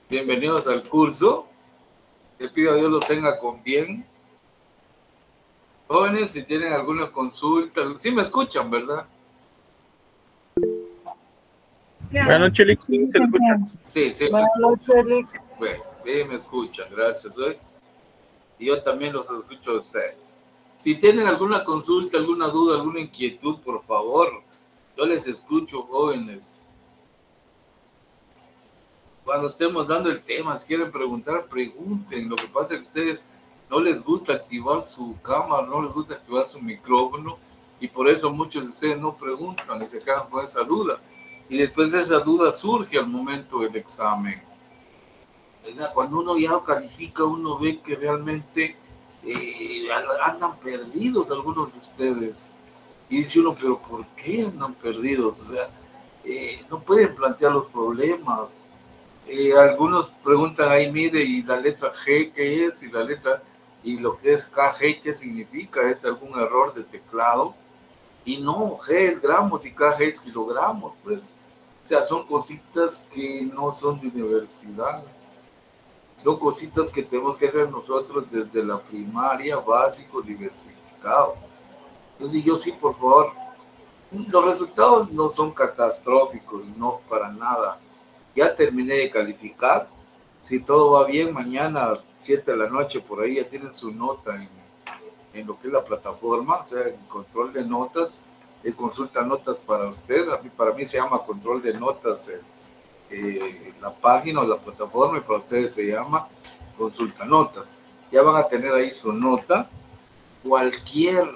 Bienvenidos al curso. Le pido a Dios los tenga con bien. Jóvenes, si tienen alguna consulta, sí me escuchan, ¿verdad? Buenas noches, Lick, ¿sí se le escucha? Sí, sí. Buenas noches, Lick. Bueno, bien me escuchan, gracias. Y yo también los escucho a ustedes. Si tienen alguna consulta, alguna duda, alguna inquietud, por favor, yo les escucho, jóvenes. Cuando estemos dando el tema, si quieren preguntar, pregunten. Lo que pasa es que a ustedes no les gusta activar su cámara, no les gusta activar su micrófono, y por eso muchos de ustedes no preguntan y se quedan con esa duda. Y después esa duda surge al momento del examen. Cuando uno ya califica, uno ve que realmente andan perdidos algunos de ustedes. Y dice uno, pero ¿por qué andan perdidos? O sea, no pueden plantear los problemas. Algunos preguntan ahí, mire, ¿y la letra G qué es? Y lo que es KG, ¿qué significa? ¿Es algún error de teclado? Y no, G es gramos y KG es kilogramos, pues. O sea, son cositas que no son de universidad. Son cositas que tenemos que ver nosotros desde la primaria, básico, diversificado. Entonces yo sí, por favor, los resultados no son catastróficos, no, para nada. Ya terminé de calificar. Si todo va bien, mañana 7 de la noche, por ahí ya tienen su nota en lo que es la plataforma, o sea, el control de notas, el consulta notas para usted. Para mí se llama control de notas la página o la plataforma, y para ustedes se llama consulta notas. Ya van a tener ahí su nota. Cualquier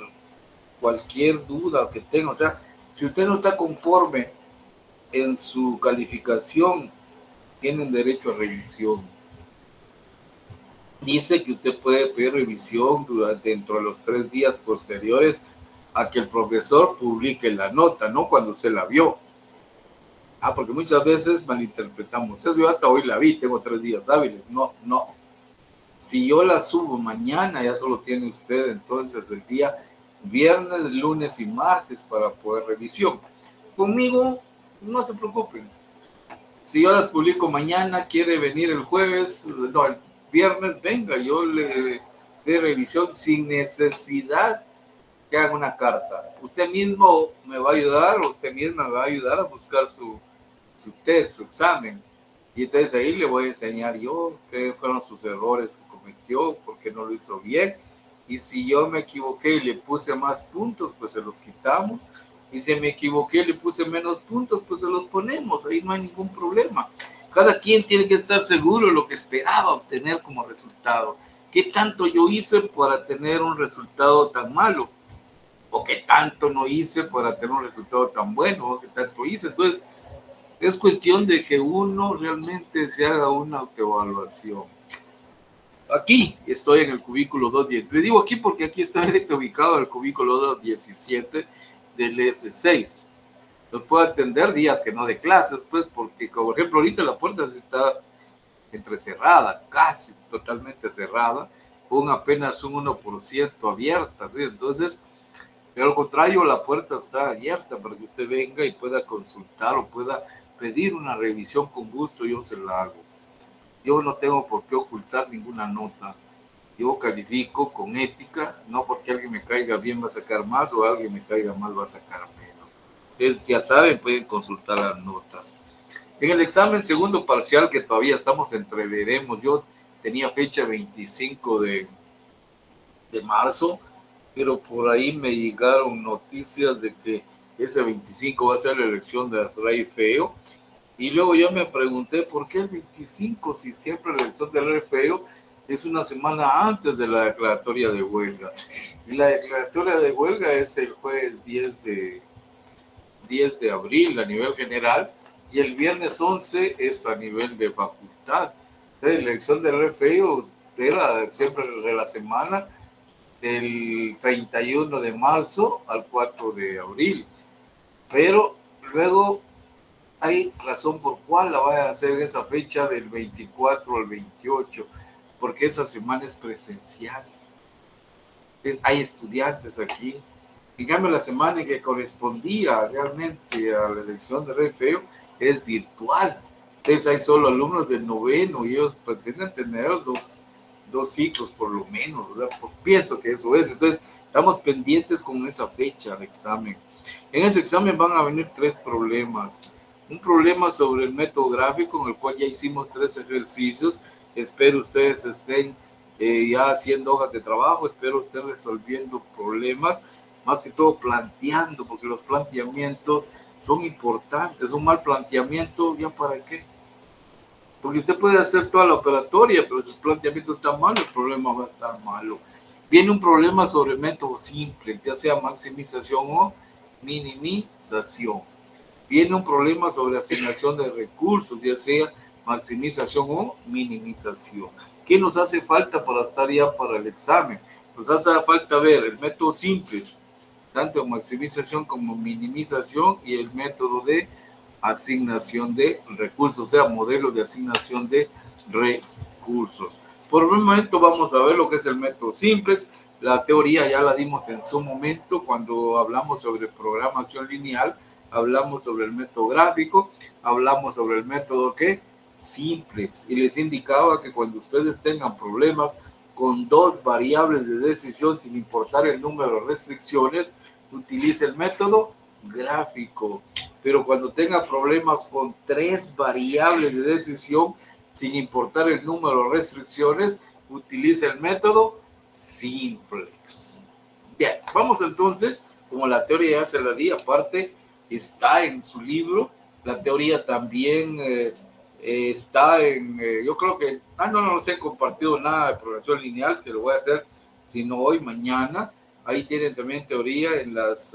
duda que tenga, o sea, si usted no está conforme en su calificación, tienen derecho a revisión. Dice que usted puede pedir revisión dentro de los 3 días posteriores a que el profesor publique la nota, no cuando se la vio. Porque muchas veces malinterpretamos eso. Yo hasta hoy la vi, tengo 3 días hábiles. No. Si yo la subo mañana, ya solo tiene usted entonces el día viernes, lunes y martes para poder revisión. Conmigo, no se preocupen. Si yo las publico mañana, quiere venir el jueves, no, el viernes, venga, yo le dé revisión sin necesidad que haga una carta. Usted mismo me va a ayudar, o usted misma me va a ayudar a buscar su test, su examen. Y entonces ahí le voy a enseñar yo qué fueron sus errores que cometió, por qué no lo hizo bien. Y si yo me equivoqué y le puse más puntos, pues se los quitamos. Y si me equivoqué y le puse menos puntos, pues se los ponemos. Ahí no hay ningún problema. Cada quien tiene que estar seguro de lo que esperaba obtener como resultado. ¿Qué tanto yo hice para tener un resultado tan malo? ¿O qué tanto no hice para tener un resultado tan bueno? ¿O qué tanto hice? Entonces, es cuestión de que uno realmente se haga una autoevaluación. Aquí estoy en el cubículo 210. Le digo aquí porque aquí estoy ubicado en el cubículo 217 del S6. Los puedo atender días que no de clases, pues, porque, por ejemplo, ahorita la puerta está entrecerrada, casi totalmente cerrada, con apenas un 1% abierta, ¿sí? Entonces, pero al contrario, la puerta está abierta para que usted venga y pueda consultar o pueda pedir una revisión. Con gusto yo se la hago. Yo no tengo por qué ocultar ninguna nota. Yo califico con ética, no porque alguien me caiga bien va a sacar más o alguien me caiga mal va a sacar menos. Entonces, ya saben, pueden consultar las notas. En el examen segundo parcial, que todavía estamos entreveremos, yo tenía fecha 25 de marzo, pero por ahí me llegaron noticias de que ese 25 va a ser la elección de Rey Feo. Y luego yo me pregunté, ¿por qué el 25 si siempre la elección del Rey Feo es una semana antes de la declaratoria de huelga? Y la declaratoria de huelga es el jueves 10 de abril a nivel general, y el viernes 11 es a nivel de facultad. Entonces, la elección del Rey Feo era siempre de la semana del 31 de marzo al 4 de abril. Pero luego hay razón por cuál la van a hacer en esa fecha del 24 al 28, porque esa semana es presencial. Hay estudiantes aquí. En cambio, la semana en que correspondía realmente a la elección de Rey Feo es virtual. Entonces hay solo alumnos del noveno y ellos pretenden tener dos ciclos por lo menos, ¿verdad? Pienso que eso es. Entonces estamos pendientes con esa fecha de examen. En ese examen van a venir 3 problemas. Un problema sobre el método gráfico, en el cual ya hicimos 3 ejercicios. Espero ustedes estén ya haciendo hojas de trabajo, espero estén resolviendo problemas, más que todo planteando, porque los planteamientos son importantes. Un mal planteamiento, ¿ya para qué? Porque usted puede hacer toda la operatoria, pero si el planteamiento está malo, el problema va a estar malo. Viene un problema sobre método simple, ya sea maximización o minimización. Viene un problema sobre asignación de recursos, ya sea maximización o minimización. ¿Qué nos hace falta para estar ya para el examen? Nos hace falta ver el método simple, tanto maximización como minimización, y el método de asignación de recursos, o sea, modelo de asignación de recursos. Por un momento vamos a ver lo que es el método simplex. La teoría ya la dimos en su momento cuando hablamos sobre programación lineal, hablamos sobre el método gráfico, hablamos sobre el método ¿qué? Simplex, y les indicaba que cuando ustedes tengan problemas con 2 variables de decisión sin importar el número de restricciones, utilice el método gráfico. Pero cuando tenga problemas con 3 variables de decisión sin importar el número de restricciones, utilice el método simplex. Bien, vamos entonces, como la teoría ya se la di, aparte está en su libro, la teoría también está en, yo creo que, no les he compartido nada de programación lineal, que lo voy a hacer, sino hoy, mañana. Ahí tienen también teoría en las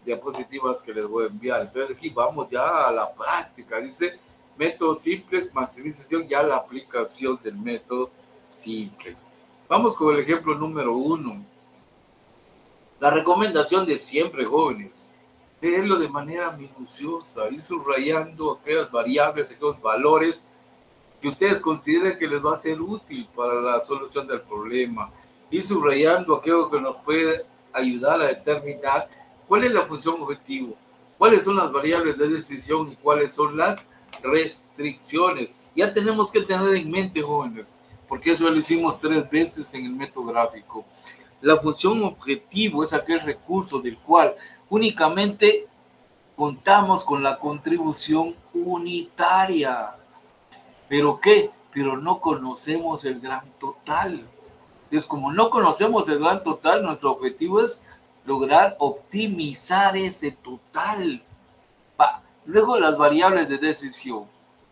diapositivas que les voy a enviar. Entonces aquí vamos ya a la práctica. Dice método simplex, maximización, ya la aplicación del método simplex. Vamos con el ejemplo número 1. La recomendación de siempre, jóvenes, leerlo de manera minuciosa, ir subrayando aquellas variables, aquellos valores que ustedes consideren que les va a ser útil para la solución del problema, ir subrayando aquello que nos puede ayudar a determinar cuál es la función objetivo, cuáles son las variables de decisión y cuáles son las restricciones. Ya tenemos que tener en mente, jóvenes, porque eso lo hicimos 3 veces en el método gráfico. La función objetivo es aquel recurso del cual únicamente contamos con la contribución unitaria. ¿Pero qué? Pero no conocemos el gran total. Entonces, como no conocemos el gran total, nuestro objetivo es lograr optimizar ese total. Luego las variables de decisión.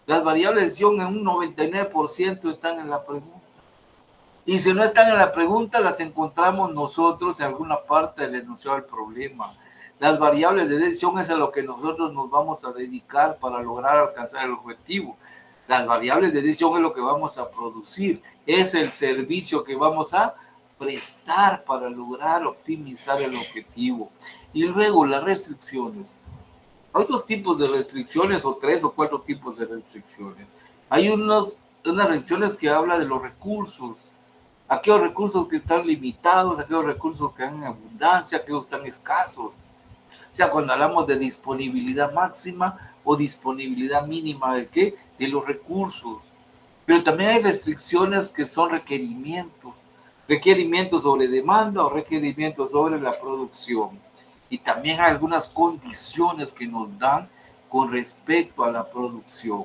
Las variables de decisión en un 99% están en la pregunta. Y si no están en la pregunta, las encontramos nosotros en alguna parte del enunciado del problema. Las variables de decisión es a lo que nosotros nos vamos a dedicar para lograr alcanzar el objetivo. Las variables de decisión es lo que vamos a producir, es el servicio que vamos a prestar para lograr optimizar el objetivo. Y luego las restricciones. Hay 2 tipos de restricciones, o 3 o 4 tipos de restricciones. Hay unas restricciones que hablan de los recursos, aquellos recursos que están limitados, aquellos recursos que están en abundancia, aquellos que están escasos. O sea, cuando hablamos de disponibilidad máxima o disponibilidad mínima de ¿qué? De los recursos. Pero también hay restricciones que son requerimientos sobre demanda o requerimientos sobre la producción. Y también hay algunas condiciones que nos dan con respecto a la producción.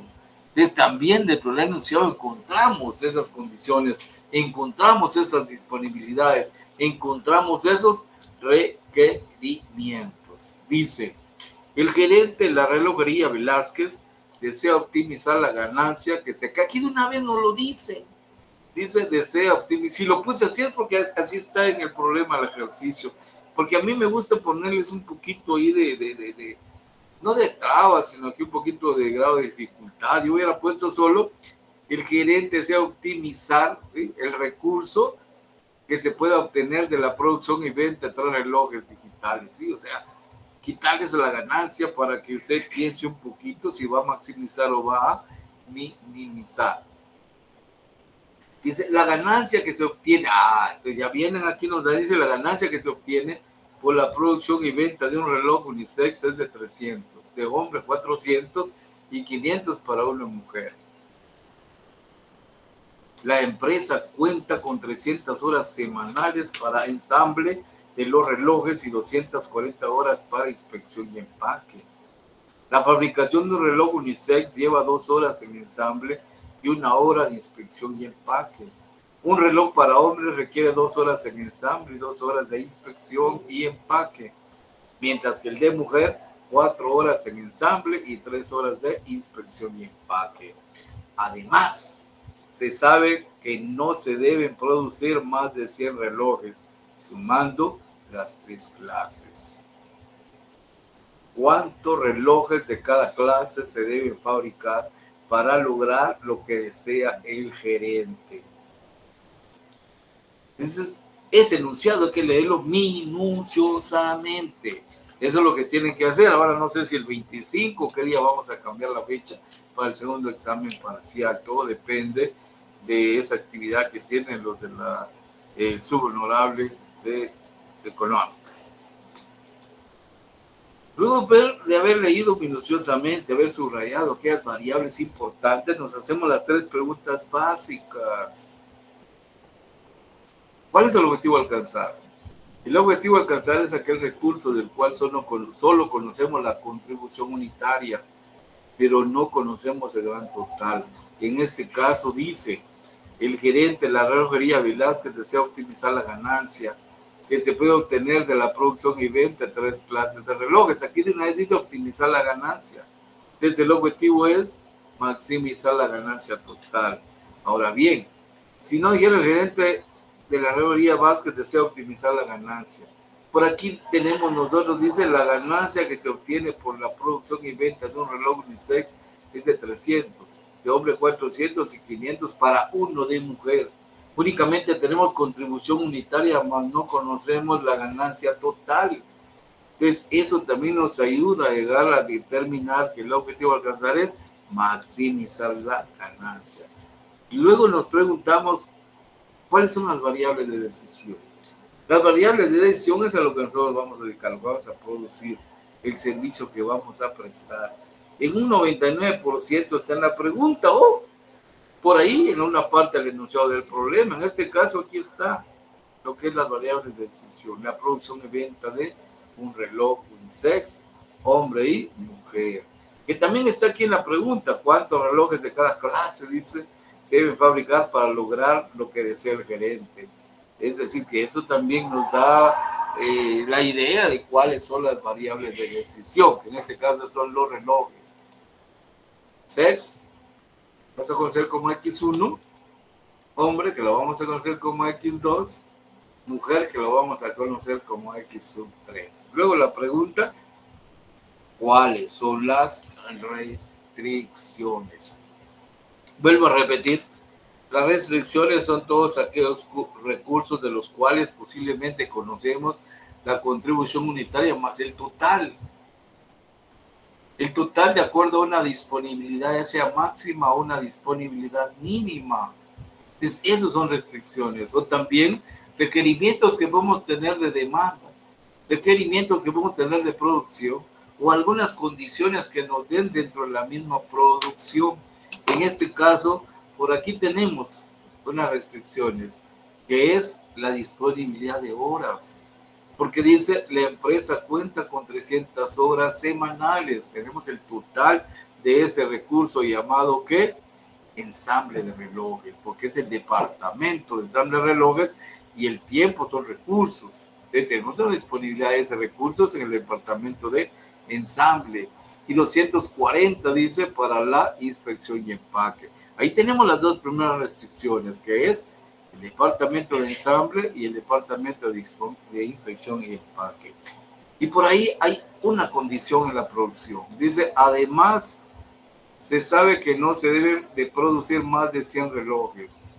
Entonces también dentro del enunciado encontramos esas condiciones, encontramos esas disponibilidades, encontramos esos requerimientos. Dice, el gerente de la relojería Velázquez desea optimizar la ganancia que se... Aquí de una vez no lo dice. Dice, desea optimizar. Si lo puse así es porque así está en el problema del ejercicio. Porque a mí me gusta ponerles un poquito ahí no de trabas, sino que un poquito de grado de dificultad. Yo hubiera puesto solo, el gerente desea optimizar, ¿sí?, el recurso que se pueda obtener de la producción y venta de relojes digitales, ¿sí? O sea, quitarles la ganancia para que usted piense un poquito si va a maximizar o va a minimizar. Dice, la ganancia que se obtiene, entonces ya vienen aquí, nos dice la ganancia que se obtiene por la producción y venta de un reloj unisex es de 300, de hombre 400 y 500 para una mujer. La empresa cuenta con 300 horas semanales para ensamble de los relojes y 240 horas para inspección y empaque. La fabricación de un reloj unisex lleva 2 horas en ensamble y 1 hora de inspección y empaque. Un reloj para hombres requiere 2 horas en ensamble y 2 horas de inspección y empaque, mientras que el de mujer, 4 horas en ensamble y 3 horas de inspección y empaque. Además, se sabe que no se deben producir más de 100 relojes, sumando las 3 clases. ¿Cuántos relojes de cada clase se deben fabricar para lograr lo que desea el gerente? Entonces, ese enunciado hay que leerlo minuciosamente. Eso es lo que tienen que hacer. Ahora no sé si el 25, qué día vamos a cambiar la fecha para el segundo examen parcial. Todo depende de esa actividad que tienen los de la subhonorable de económicas. Luego de haber leído minuciosamente, haber subrayado aquellas variables importantes, nos hacemos las 3 preguntas básicas. ¿Cuál es el objetivo a alcanzar? El objetivo a alcanzar es aquel recurso del cual solo conocemos la contribución unitaria, pero no conocemos el gran total. En este caso dice, el gerente de la relojería Velázquez desea optimizar la ganancia que se puede obtener de la producción y venta de 3 clases de relojes. Aquí de una vez dice optimizar la ganancia. Entonces el objetivo es maximizar la ganancia total. Ahora bien, si no dijera el gerente de la relojería Vázquez desea optimizar la ganancia. Por aquí tenemos nosotros, dice la ganancia que se obtiene por la producción y venta de un reloj unisex es de 300, de hombre 400 y 500 para uno de mujer. Únicamente tenemos contribución unitaria, mas no conocemos la ganancia total. Entonces, eso también nos ayuda a llegar a determinar que el objetivo a alcanzar es maximizar la ganancia. Y luego nos preguntamos, ¿cuáles son las variables de decisión? Las variables de decisión es a lo que nosotros vamos a dedicar, vamos a producir el servicio que vamos a prestar. En un 99% está en la pregunta o por ahí en una parte del enunciado del problema. En este caso aquí está lo que es las variables de decisión, la producción y venta de un reloj unisex, hombre y mujer. Que también está aquí en la pregunta, ¿cuántos relojes de cada clase, dice, se deben fabricar para lograr lo que desea el gerente? Es decir, que eso también nos da la idea de cuáles son las variables de decisión, que en este caso son los relojes. Sex, vas a conocer como X1, hombre, que lo vamos a conocer como X2, mujer, que lo vamos a conocer como X3. Luego la pregunta, ¿cuáles son las restricciones? Vuelvo a repetir, las restricciones son todos aquellos recursos de los cuales posiblemente conocemos la contribución unitaria más el total. El total de acuerdo a una disponibilidad, ya sea máxima o una disponibilidad mínima. Entonces, esos son restricciones. O también requerimientos que podemos tener de demanda, requerimientos que podemos tener de producción o algunas condiciones que nos den dentro de la misma producción. En este caso, por aquí tenemos unas restricciones, que es la disponibilidad de horas. Porque dice, la empresa cuenta con 300 horas semanales. Tenemos el total de ese recurso llamado, ¿qué? Ensamble de relojes, porque es el departamento de ensamble de relojes y el tiempo son recursos. Entonces, tenemos la disponibilidad de esos recursos en el departamento de ensamble. Y 240, dice, para la inspección y empaque. Ahí tenemos las 2 primeras restricciones, que es el departamento de ensamble y el departamento de inspección y empaque. Y por ahí hay una condición en la producción. Dice, además, se sabe que no se deben de producir más de 100 relojes,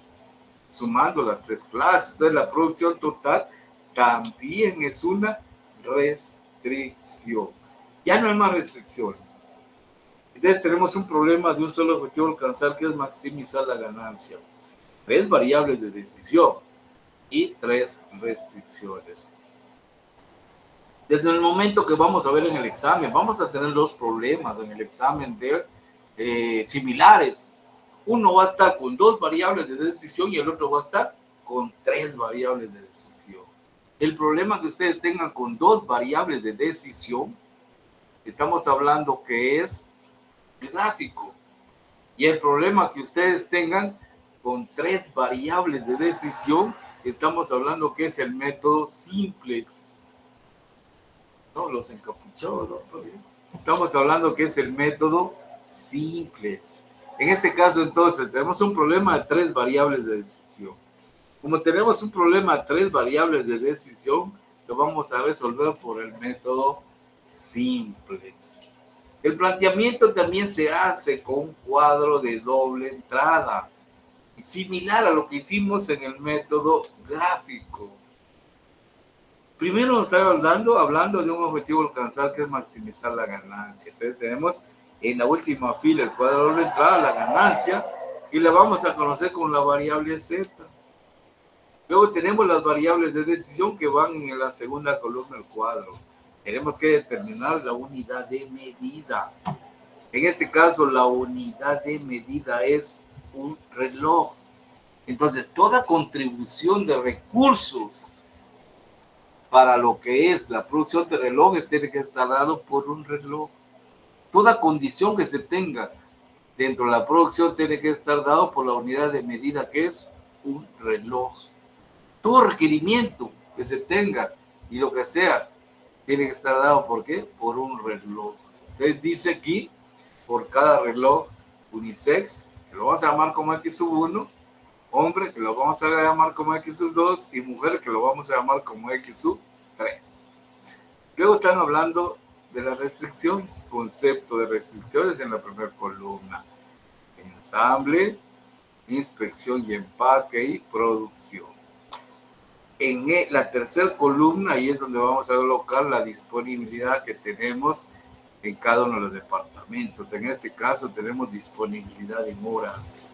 sumando las 3 clases. Entonces, la producción total también es una restricción. Ya no hay más restricciones. Entonces, tenemos un problema de un solo objetivo a alcanzar, que es maximizar la ganancia. 3 variables de decisión y 3 restricciones. Desde el momento que vamos a ver en el examen, vamos a tener 2 problemas en el examen de similares. Uno va a estar con 2 variables de decisión y el otro va a estar con 3 variables de decisión. El problema que ustedes tengan con 2 variables de decisión, estamos hablando que es el gráfico. Y el problema que ustedes tengan con 3 variables de decisión, estamos hablando que es el método simplex. No, los encapuchados, ¿no? Estamos hablando que es el método simplex. En este caso, entonces, tenemos un problema de 3 variables de decisión. Como tenemos un problema de 3 variables de decisión, lo vamos a resolver por el método simplex. El planteamiento también se hace con un cuadro de doble entrada, similar a lo que hicimos en el método gráfico. Primero nos está hablando de un objetivo alcanzar, que es maximizar la ganancia. Entonces tenemos en la última fila el cuadro de doble entrada, la ganancia, y la vamos a conocer con la variable Z. Luego tenemos las variables de decisión que van en la segunda columna del cuadro. Tenemos que determinar la unidad de medida. En este caso, la unidad de medida es un reloj. Entonces, toda contribución de recursos para lo que es la producción de relojes tiene que estar dado por un reloj. Toda condición que se tenga dentro de la producción tiene que estar dado por la unidad de medida, que es un reloj. Todo requerimiento que se tenga y lo que sea tiene que estar dado, ¿por qué? Por un reloj. Entonces dice aquí, por cada reloj unisex, que lo vamos a llamar como X1, hombre, que lo vamos a llamar como X2, y mujer, que lo vamos a llamar como X3. Luego están hablando de las restricciones, concepto de restricciones en la primera columna. Ensamble, inspección y empaque y producción. En la tercera columna, ahí es donde vamos a colocar la disponibilidad que tenemos en cada uno de los departamentos. En este caso tenemos disponibilidad en horas.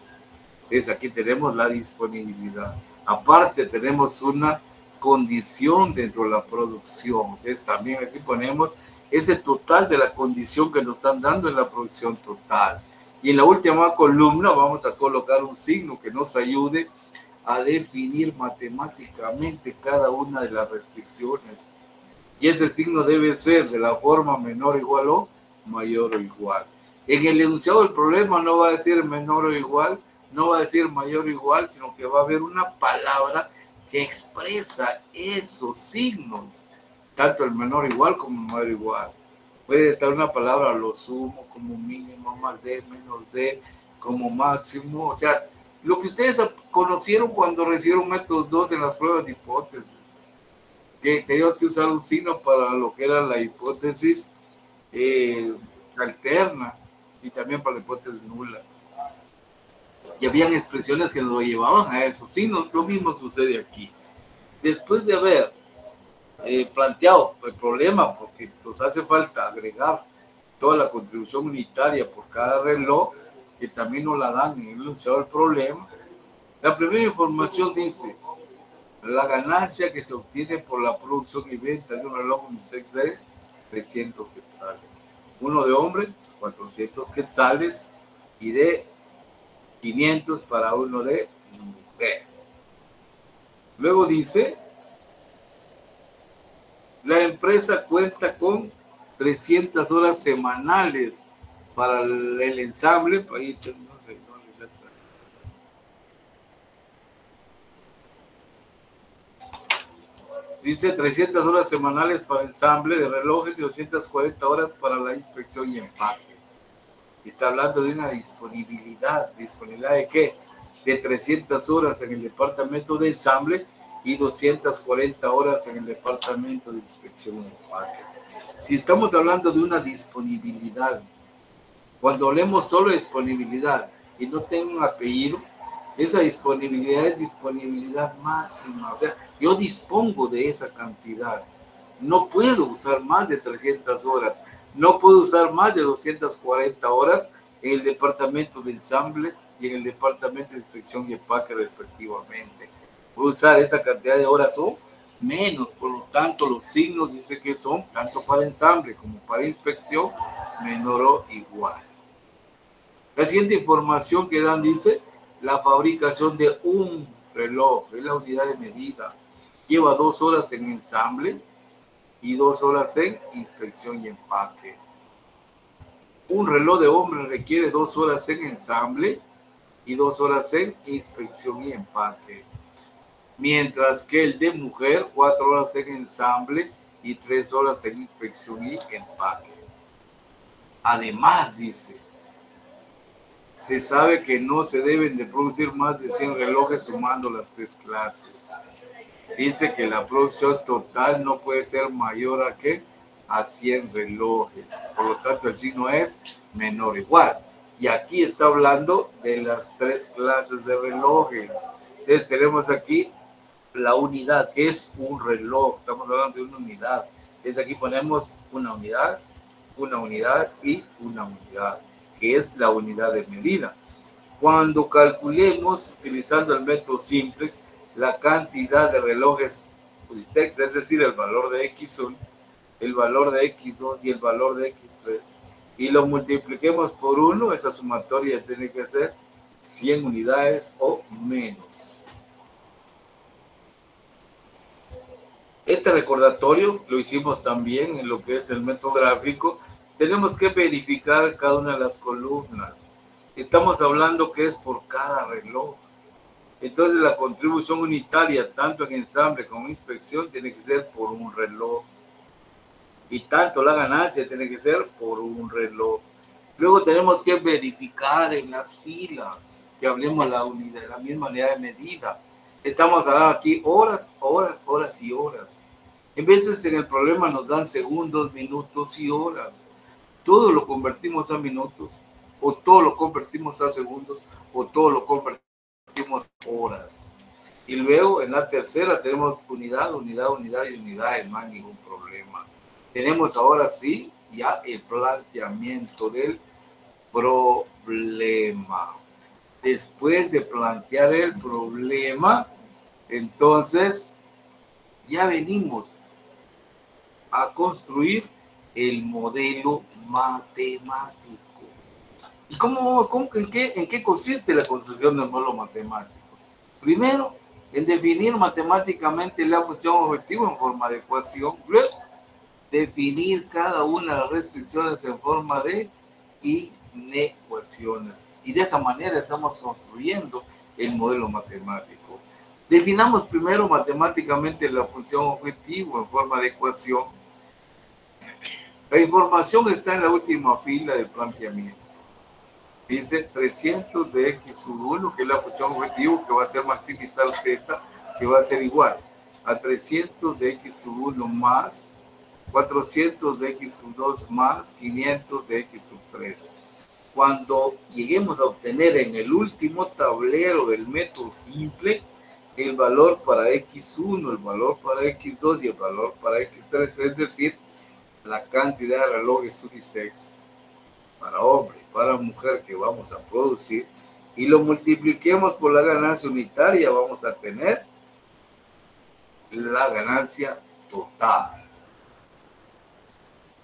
Entonces aquí tenemos la disponibilidad. Aparte tenemos una condición dentro de la producción. Entonces también aquí ponemos ese total de la condición que nos están dando en la producción total. Y en la última columna vamos a colocar un signo que nos ayude a definir matemáticamente cada una de las restricciones. Y ese signo debe ser de la forma menor o igual o mayor o igual. En el enunciado del problema no va a decir menor o igual, no va a decir mayor o igual, sino que va a haber una palabra que expresa esos signos, tanto el menor o igual como el mayor o igual. Puede estar una palabra lo sumo, como mínimo, más de, menos de, como máximo, o sea, lo que ustedes conocieron cuando recibieron métodos 2 en las pruebas de hipótesis, que teníamos que usar un signo para lo que era la hipótesis alterna y también para la hipótesis nula. Y habían expresiones que nos lo llevaban a esos signos. Lo mismo sucede aquí. Después de haber planteado el problema, porque nos hace falta agregar toda la contribución unitaria por cada reloj, que también nos la dan en el enunciado del problema. La primera información dice: la ganancia que se obtiene por la producción y venta de un reloj unisex de 300 quetzales. Uno de hombre, 400 quetzales, y de 500 para uno de mujer. Luego dice: la empresa cuenta con 300 horas semanales para el ensamble. Dice 300 horas semanales para ensamble de relojes y 240 horas para la inspección y empaque. Está hablando de una disponibilidad. ¿Disponibilidad de qué? De 300 horas en el departamento de ensamble y 240 horas en el departamento de inspección y empaque. Si estamos hablando de una disponibilidad, cuando hablemos solo de disponibilidad y no tengo un apellido, esa disponibilidad es disponibilidad máxima. O sea, yo dispongo de esa cantidad. No puedo usar más de 300 horas. No puedo usar más de 240 horas en el departamento de ensamble y en el departamento de inspección y empaque respectivamente. Puedo usar esa cantidad de horas o menos. Por lo tanto, los signos dicen que son tanto para ensamble como para inspección menor o igual. La siguiente información que dan dice, la fabricación de un reloj, es la unidad de medida, lleva 2 horas en ensamble y 2 horas en inspección y empaque. Un reloj de hombre requiere 2 horas en ensamble y 2 horas en inspección y empaque. Mientras que el de mujer, 4 horas en ensamble y 3 horas en inspección y empaque. Además, dice, se sabe que no se deben de producir más de 100 relojes sumando las 3 clases. Dice que la producción total no puede ser mayor a ¿qué? A 100 relojes. Por lo tanto, el signo es menor o igual. Y aquí está hablando de las 3 clases de relojes. Entonces tenemos aquí la unidad, que es un reloj. Estamos hablando de una unidad. Entonces aquí ponemos una unidad y una unidad, que es la unidad de medida. Cuando calculemos, utilizando el método simplex, la cantidad de relojes unisex, es decir, el valor de X1, el valor de X2 y el valor de X3, y lo multipliquemos por 1, esa sumatoria tiene que ser 100 unidades o menos. Este recordatorio lo hicimos también en lo que es el método gráfico. Tenemos que verificar cada una de las columnas. Estamos hablando que es por cada reloj. Entonces la contribución unitaria, tanto en ensamble como en inspección, tiene que ser por un reloj. Y tanto la ganancia tiene que ser por un reloj. Luego tenemos que verificar en las filas, que hablemos la unidad, la misma unidad de medida. Estamos hablando aquí horas, horas, horas y horas. En veces en el problema nos dan segundos, minutos y horas. Todo lo convertimos a minutos, o todo lo convertimos a segundos, o todo lo convertimos a horas. Y luego en la tercera tenemos unidad, unidad, unidad y unidad, y no hay ningún problema. Tenemos ahora sí ya el planteamiento del problema. Después de plantear el problema, entonces ya venimos a construir el modelo matemático. ¿Y en qué consiste la construcción del modelo matemático? Primero, en definir matemáticamente la función objetivo en forma de ecuación. Luego, definir cada una de las restricciones en forma de inecuaciones. Y de esa manera estamos construyendo el modelo matemático. Definamos primero matemáticamente la función objetivo en forma de ecuación. La información está en la última fila del planteamiento. Dice 300 de x sub 1, que es la función objetivo, que va a ser maximizar z, que va a ser igual a 300 de x sub 1 más 400 de x sub 2 más 500 de x sub 3. Cuando lleguemos a obtener en el último tablero del método simplex el valor para x1, el valor para x2 y el valor para x3, es decir, la cantidad de relojes unisex para hombre y para mujer que vamos a producir, y lo multipliquemos por la ganancia unitaria, vamos a tener la ganancia total.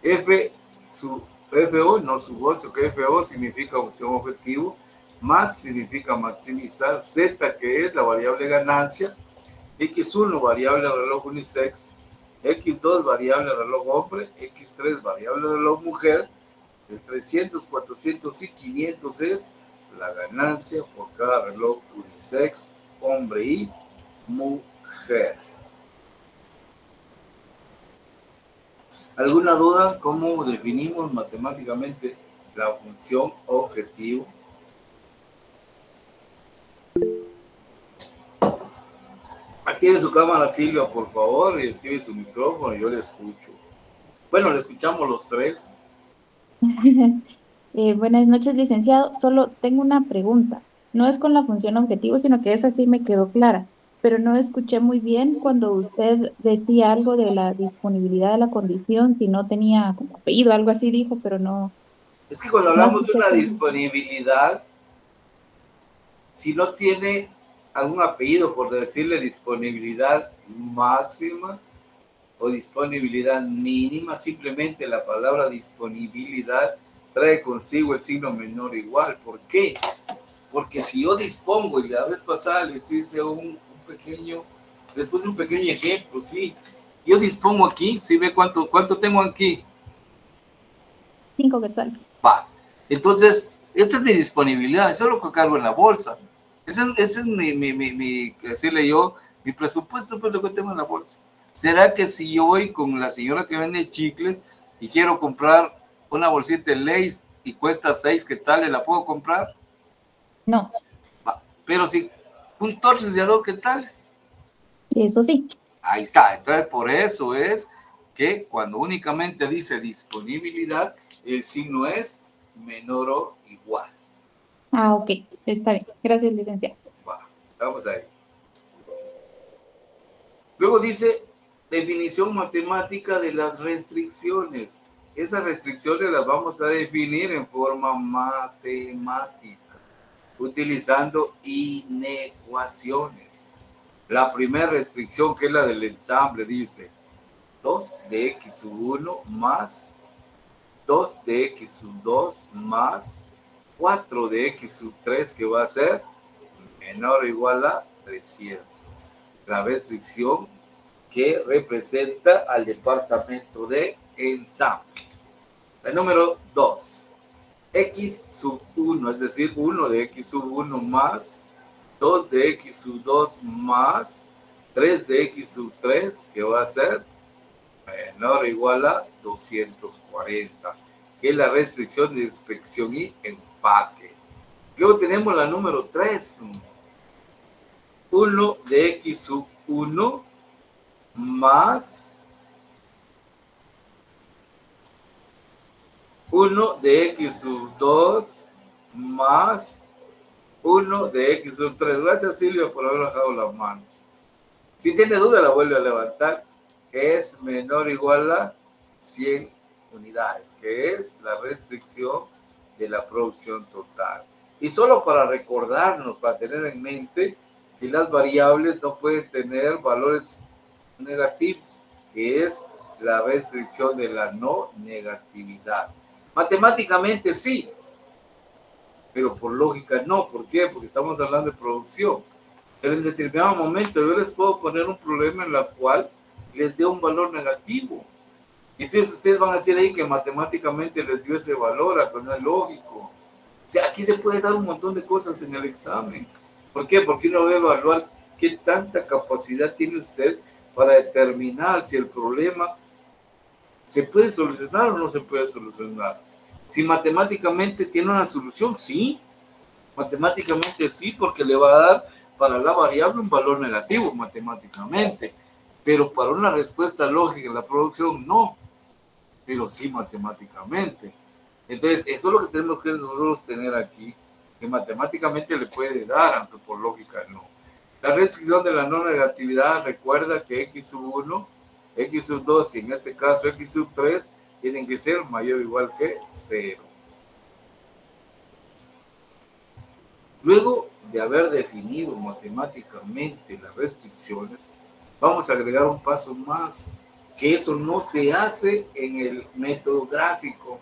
FO, no sub sino que FO significa función objetivo, max significa maximizar, Z que es la variable ganancia, X1 variable reloj unisex, X2 variable reloj hombre, X3 variable reloj mujer, el 300, 400 y 500 es la ganancia por cada reloj unisex, hombre y mujer. ¿Alguna duda? ¿Cómo definimos matemáticamente la función objetivo? Active su cámara, Silvia, por favor, y active su micrófono, yo le escucho. Bueno, le escuchamos los tres. Buenas noches, licenciado. Solo tengo una pregunta. No es con la función objetivo, sino que esa sí me quedó clara, pero no escuché muy bien cuando usted decía algo de la disponibilidad de la condición, si no tenía como apellido, algo así dijo, pero no. Es que cuando hablamos de una disponibilidad, si no tiene algún apellido, por decirle disponibilidad máxima o disponibilidad mínima, simplemente la palabra disponibilidad trae consigo el signo menor o igual. ¿Por qué? Porque si yo dispongo, y la vez pasada les hice un pequeño, les puse un pequeño ejemplo, sí. Yo dispongo aquí, ¿sí ve cuánto tengo aquí? 5 quetzales. Va. Entonces, esta es mi disponibilidad, eso es lo que cargo en la bolsa. Ese es decirle yo, mi presupuesto, pues lo que tengo en la bolsa. ¿Será que si yo voy con la señora que vende chicles y quiero comprar una bolsita de Lay's y cuesta 6 quetzales, la puedo comprar? No. Va. Pero si un torso es de 2 quetzales. Eso sí. Ahí está. Entonces, por eso es que cuando únicamente dice disponibilidad, el signo es menor o igual. Ah, ok. Está bien. Gracias, licenciado. Va, vamos ahí. Luego dice definición matemática de las restricciones. Esas restricciones las vamos a definir en forma matemática, utilizando inecuaciones. La primera restricción, que es la del ensamble, dice 2 de x sub 1 más 2 de x sub 2 más 4 de x sub 3, que va a ser menor o igual a 300. La restricción que representa al departamento de ensamble. La número 2, x sub 1, es decir, 1 de x sub 1 más 2 de x sub 2 más 3 de x sub 3, que va a ser menor o igual a 240, que es la restricción de inspección y empaque. Luego tenemos la número 3, 1 de x sub 1 más 1 de x sub 2 más 1 de x sub 3. Gracias, Silvia, por haber bajado la mano. Si tiene duda, la vuelve a levantar, que es menor o igual a 100 unidades, que es la restricción de la producción total. Y solo para recordarnos, para tener en mente que las variables no pueden tener valores negativos, que es la restricción de la no negatividad. Matemáticamente sí, pero por lógica no. ¿Por qué? Porque estamos hablando de producción. Pero en determinado momento yo les puedo poner un problema en la cual les dé un valor negativo. Entonces ustedes van a decir ahí que matemáticamente les dio ese valor, pero no es lógico. O sea, aquí se puede dar un montón de cosas en el examen. ¿Por qué? Porque uno debe evaluar qué tanta capacidad tiene usted para determinar si el problema se puede solucionar o no se puede solucionar. Si matemáticamente tiene una solución, sí. Matemáticamente sí, porque le va a dar para la variable un valor negativo matemáticamente. Pero para una respuesta lógica en la producción, no. Pero sí matemáticamente. Entonces, eso es lo que tenemos que nosotros tener aquí, que matemáticamente le puede dar, aunque por lógica no. La restricción de la no negatividad recuerda que x sub 1, x sub 2 y en este caso x sub 3 tienen que ser mayor o igual que 0. Luego de haber definido matemáticamente las restricciones, vamos a agregar un paso más, que eso no se hace en el método gráfico.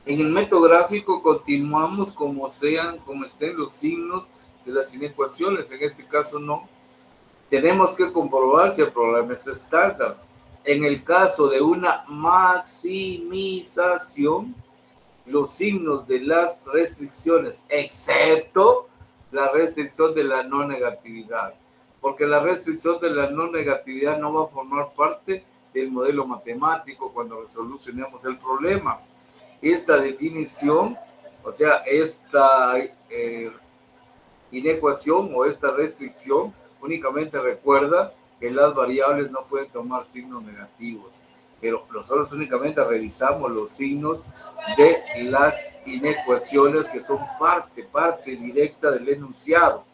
En el método gráfico continuamos como estén los signos de las inecuaciones, en este caso no. Tenemos que comprobar si el problema es estándar. En el caso de una maximización, los signos de las restricciones, excepto la restricción de la no negatividad, porque la restricción de la no negatividad no va a formar parte del modelo matemático cuando resolucionemos el problema. Esta definición, o sea, esta inecuación o esta restricción únicamente recuerda que las variables no pueden tomar signos negativos, pero nosotros únicamente revisamos los signos de las inecuaciones que son parte directa del enunciado.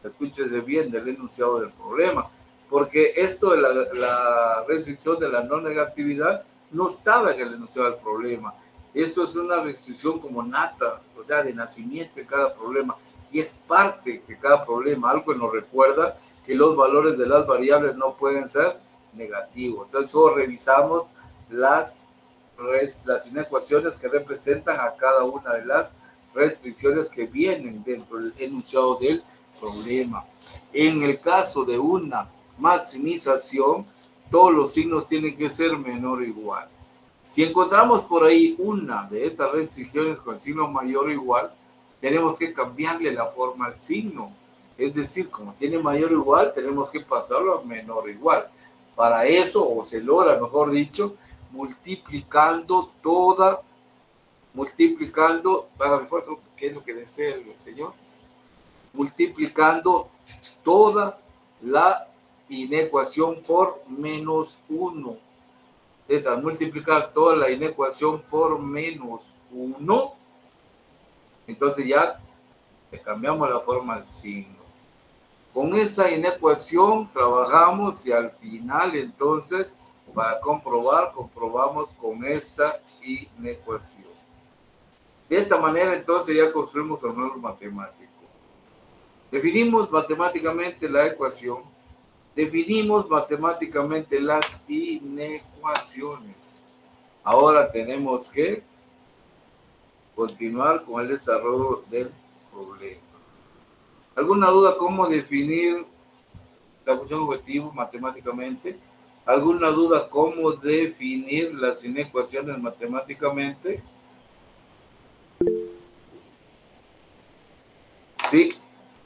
Escúchese bien, del enunciado del problema, porque esto de la restricción de la no negatividad no estaba en el enunciado del problema. Eso es una restricción como nata, o sea, de nacimiento de cada problema, y es parte de cada problema, algo que nos recuerda que los valores de las variables no pueden ser negativos. Entonces, solo revisamos las las inecuaciones que representan a cada una de las restricciones que vienen dentro del enunciado del problema. En el caso de una maximización, todos los signos tienen que ser menor o igual. Si encontramos por ahí una de estas restricciones con el signo mayor o igual, tenemos que cambiarle la forma al signo. Es decir, como tiene mayor o igual, tenemos que pasarlo a menor o igual. Para eso, o se logra, mejor dicho, multiplicando, para mi fuerza, ¿qué es lo que desea el señor? Multiplicando toda la inecuación por menos 1. Es al multiplicar toda la inecuación por menos 1, entonces ya le cambiamos la forma al signo. Con esa inecuación trabajamos y al final entonces para comprobamos con esta inecuación. De esta manera entonces ya construimos los modelos matemáticos. Definimos matemáticamente la ecuación, definimos matemáticamente las inecuaciones. Ahora tenemos que continuar con el desarrollo del problema. ¿Alguna duda cómo definir la función objetivo matemáticamente? ¿Alguna duda cómo definir las inecuaciones matemáticamente? Sí.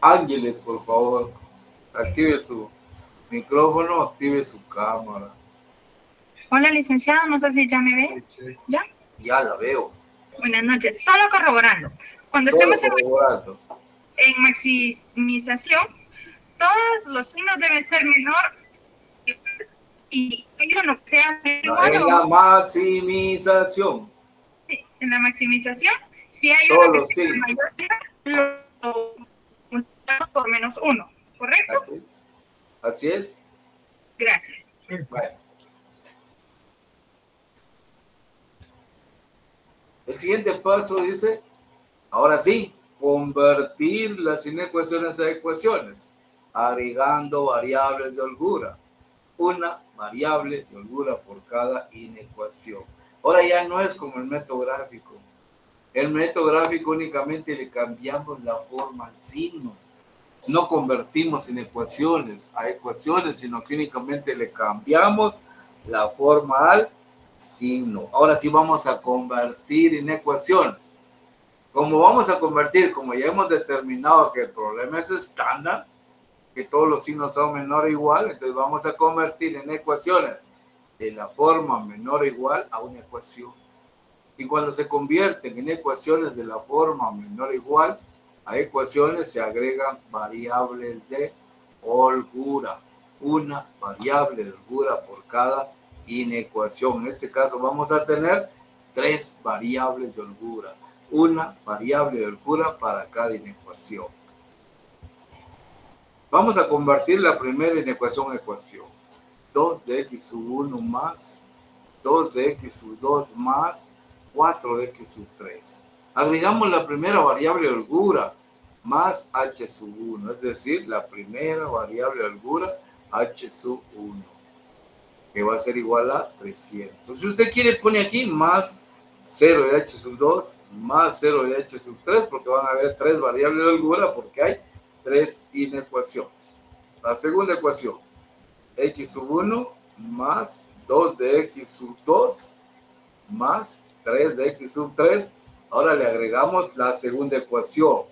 Ángeles, por favor, active su micrófono, active su cámara. Hola, licenciado, no sé si ya me ve. ¿Ya? Ya la veo. Buenas noches. Solo corroborando. Cuando estemos en maximización, todos los signos deben ser menor y ellos no sean igual. En la maximización. Sí, en la maximización, si hay todos uno que los sea signos. mayor, lo multiplicamos por menos 1, ¿correcto? Así es. Gracias. Bueno. El siguiente paso dice, ahora sí, convertir las inecuaciones a ecuaciones, agregando variables de holgura. Una variable de holgura por cada inecuación. Ahora ya no es como el método gráfico. El método gráfico únicamente le cambiamos la forma al signo. No convertimos inecuaciones a ecuaciones, sino que únicamente le cambiamos la forma al signo. Ahora sí vamos a convertir inecuaciones. Como vamos a convertir, como ya hemos determinado que el problema es estándar, que todos los signos son menor o igual, entonces vamos a convertir en ecuaciones de la forma menor o igual a una ecuación. Y cuando se convierten en ecuaciones de la forma menor o igual a ecuaciones, se agregan variables de holgura. Una variable de holgura por cada inecuación. En este caso vamos a tener 3 variables de holgura. Una variable de holgura para cada inecuación. Vamos a convertir la primera inecuación a ecuación. 2 de x sub 1 más 2 de x sub 2 más 4 de x sub 3. Agregamos la primera variable de holgura más h sub 1, es decir, la primera variable de holgura h sub 1, que va a ser igual a 300. Si usted quiere, pone aquí más 0 de h sub 2 más 0 de h sub 3, porque van a haber 3 variables de holgura, porque hay 3 inecuaciones. La segunda ecuación, x sub 1 más 2 de x sub 2 más 3 de x sub 3. Ahora le agregamos la segunda ecuación,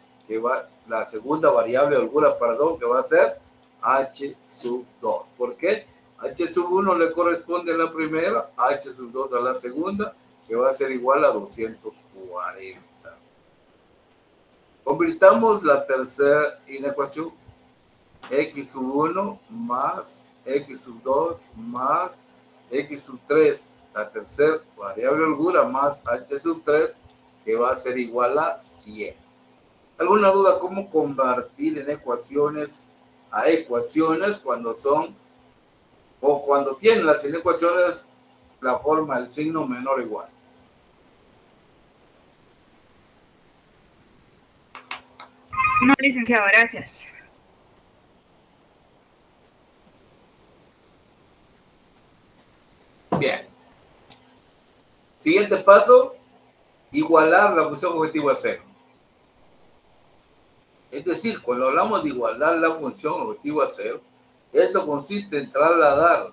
la segunda variable de holgura, perdón, que va a ser h sub 2. ¿Por qué? H sub 1 le corresponde a la primera, h sub 2 a la segunda, que va a ser igual a 240. Convirtamos la tercera inecuación, x sub 1 más x sub 2 más x sub 3, la tercera variable de holgura más h sub 3, que va a ser igual a 100. ¿Alguna duda cómo convertir en ecuaciones a ecuaciones cuando son o cuando tienen las inecuaciones la forma del signo menor o igual? No, licenciado, gracias. Bien. Siguiente paso, igualar la función objetivo a 0. Es decir, cuando hablamos de igualar la función objetivo a 0, esto consiste en trasladar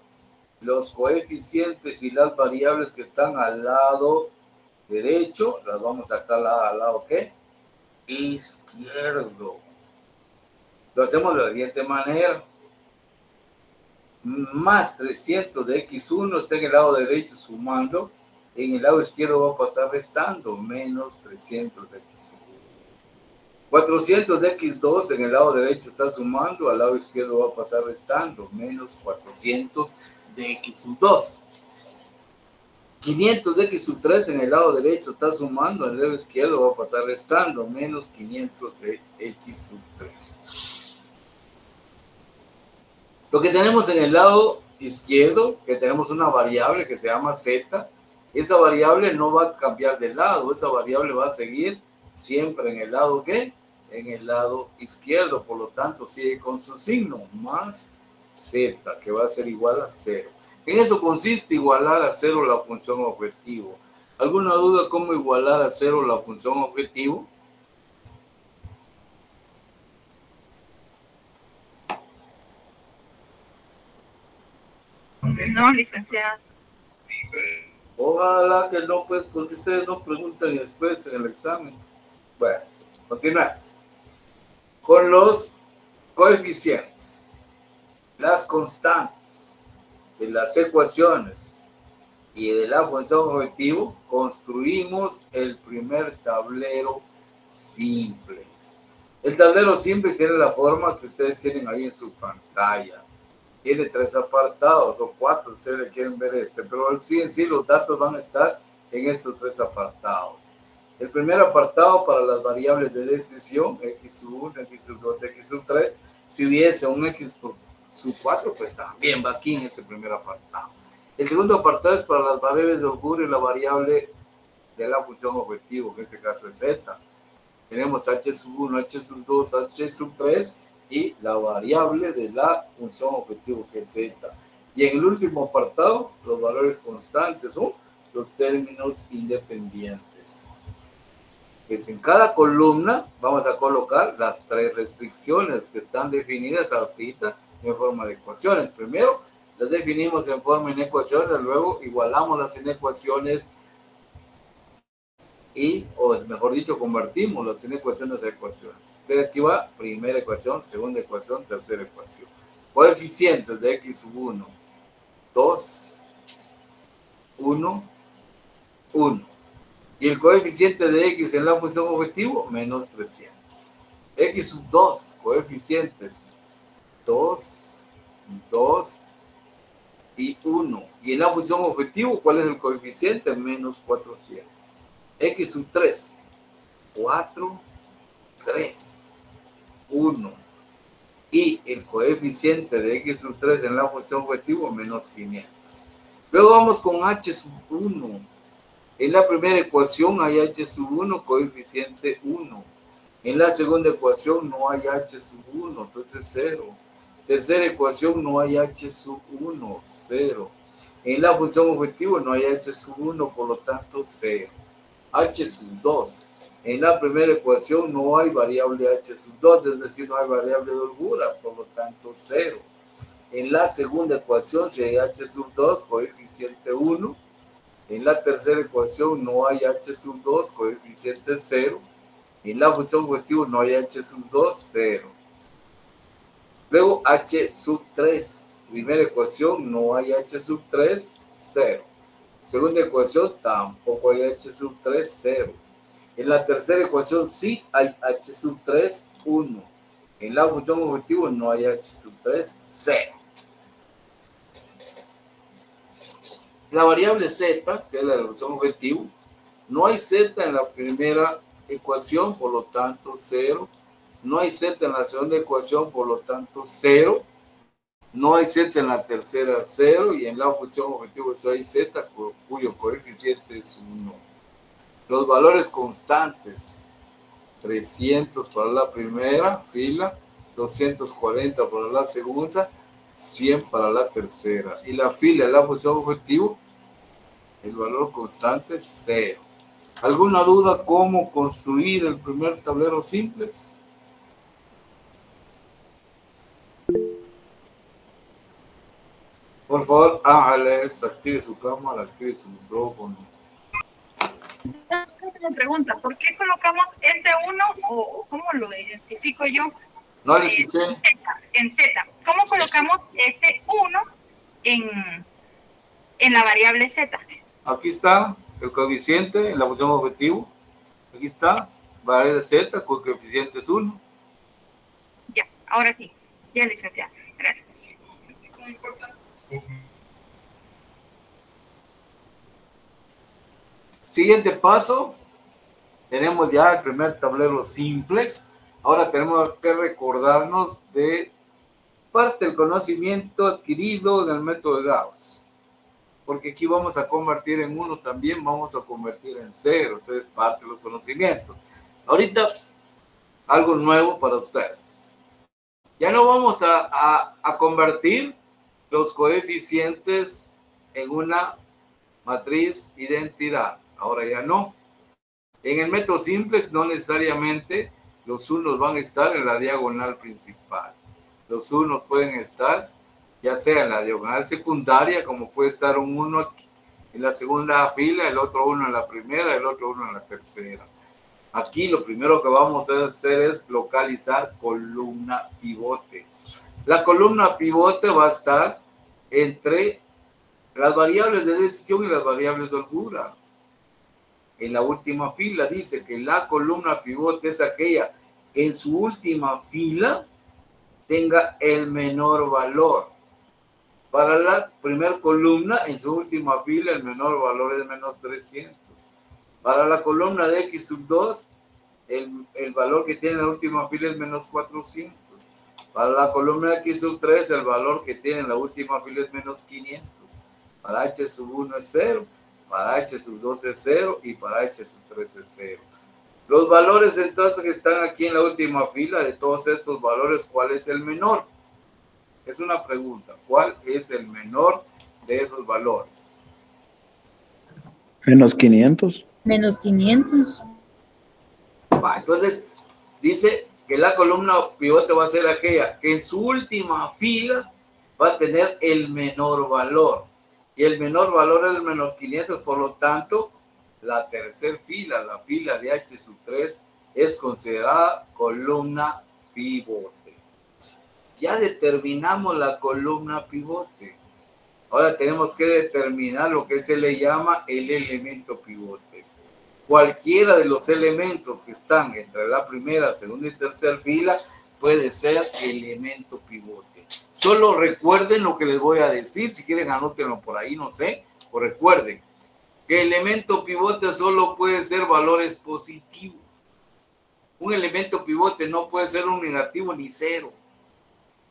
los coeficientes y las variables que están al lado derecho, las vamos a trasladar al lado ¿qué? Izquierdo. Lo hacemos de la siguiente manera. Más 300 de x1 está en el lado derecho sumando, en el lado izquierdo va a pasar restando, menos 300 de x1. 400 de x2 en el lado derecho está sumando, al lado izquierdo va a pasar restando, menos 400 de x2. 500 de x3 en el lado derecho está sumando, al lado izquierdo va a pasar restando, menos 500 de x3. Lo que tenemos en el lado izquierdo, que tenemos una variable que se llama z, esa variable no va a cambiar de lado, esa variable va a seguir siempre en el lado ¿qué? En el lado izquierdo, por lo tanto sigue con su signo, más z, que va a ser igual a 0. En eso consiste igualar a 0 la función objetivo. ¿Alguna duda cómo igualar a 0 la función objetivo? No, licenciado. Ojalá que no, pues, porque ustedes no preguntan después en el examen. Bueno, continuamos. Con los coeficientes, las constantes de las ecuaciones y de la función objetivo, construimos el primer tablero simple. El tablero simple tiene la forma que ustedes tienen ahí en su pantalla. Tiene 3 apartados o 4, si ustedes le quieren ver pero sí en sí los datos van a estar en esos 3 apartados. El primer apartado para las variables de decisión, x1, x2, x3, si hubiese un x por sub 4, pues también va aquí en este primer apartado. El segundo apartado es para las variables de holgura y la variable de la función objetivo, que en este caso es z. Tenemos h sub 1, h sub 2, h sub 3 y la variable de la función objetivo, que es z. Y en el último apartado, los valores constantes o los términos independientes. Pues en cada columna vamos a colocar las 3 restricciones que están definidas ahorita en forma de ecuaciones. Primero, las definimos en forma de ecuaciones, luego igualamos las inecuaciones y, o mejor dicho, convertimos las inecuaciones a ecuaciones. Entonces aquí va primera ecuación, segunda ecuación, tercera ecuación. Coeficientes de x1, 2, 1, 1. Y el coeficiente de x en la función objetivo, menos 300. X sub 2, coeficientes 2, 2 y 1. Y en la función objetivo, ¿cuál es el coeficiente? Menos 400. X sub 3, 4, 3, 1. Y el coeficiente de x sub 3 en la función objetivo, menos 500. Luego vamos con h sub 1. En la primera ecuación hay h sub 1, coeficiente 1. En la segunda ecuación no hay h sub 1, entonces 0. Tercera ecuación no hay h sub 1, 0. En la función objetivo no hay h sub 1, por lo tanto 0. H sub 2. En la primera ecuación no hay variable h sub 2, es decir, no hay variable de holgura, por lo tanto 0. En la segunda ecuación si hay h sub 2, coeficiente 1. En la tercera ecuación no hay h sub 2, coeficiente 0. En la función objetivo no hay h sub 2, 0. Luego h sub 3. Primera ecuación no hay h sub 3, 0. Segunda ecuación tampoco hay h sub 3, 0. En la tercera ecuación sí hay h sub 3, 1. En la función objetivo no hay h sub 3, 0. La variable z, que es la función objetivo, no hay z en la primera ecuación, por lo tanto 0. No hay z en la segunda ecuación, por lo tanto 0. No hay z en la tercera, 0. Y en la función objetivo hay z, cuyo coeficiente es 1. Los valores constantes, 300 para la primera fila, 240 para la segunda, 100 para la tercera. Y la fila de la función objetivo El valor constante es 0. ¿Alguna duda cómo construir el primer tablero simplex? Por favor, Alex, active su cámara, active su micrófono. Una pregunta, ¿por qué colocamos S1 o cómo lo identifico yo? No le escuché. En Z. ¿Cómo colocamos S1 en la variable Z? Aquí está el coeficiente en la función objetivo. Aquí está, variable Z, con coeficiente es 1. Ya, ahora sí. Ya, licenciada. Gracias. Siguiente paso. Tenemos ya el primer tablero simplex. Ahora tenemos que recordarnos de parte del conocimiento adquirido en el método de Gauss. Porque aquí vamos a convertir en 1 también, vamos a convertir en 0. Entonces, parte de los conocimientos. Ahorita, algo nuevo para ustedes. Ya no vamos a convertir los coeficientes en una matriz identidad. Ahora ya no. En el método simplex no necesariamente los unos van a estar en la diagonal principal. Los unos pueden estar ya sea en la diagonal secundaria, como puede estar un 1 en la segunda fila, el otro 1 en la primera, el otro 1 en la tercera. Aquí lo primero que vamos a hacer es localizar columna pivote. La columna pivote va a estar entre las variables de decisión y las variables de holgura. En la última fila dice que la columna pivote es aquella que en su última fila tenga el menor valor. Para la primera columna, en su última fila, el menor valor es menos 300. Para la columna de X sub 2, el valor que tiene en la última fila es menos 400. Para la columna de X sub 3, el valor que tiene en la última fila es menos 500. Para H sub 1 es 0, para H sub 2 es 0 y para H sub 3 es 0. Los valores entonces que están aquí en la última fila, de todos estos valores, ¿cuál es el menor? Es una pregunta. ¿Cuál es el menor de esos valores? Menos 500. Menos 500. Entonces, dice que la columna pivote va a ser aquella que en su última fila va a tener el menor valor. Y el menor valor es el menos 500, por lo tanto, la tercera fila, la fila de H sub 3, es considerada columna pivote. Ya determinamos la columna pivote. Ahora tenemos que determinar lo que se le llama el elemento pivote. Cualquiera de los elementos que están entre la primera, segunda y tercera fila puede ser elemento pivote. Solo recuerden lo que les voy a decir. Si quieren, anótenlo por ahí, no sé. O recuerden que elemento pivote solo puede ser valores positivos. Un elemento pivote no puede ser un negativo ni 0.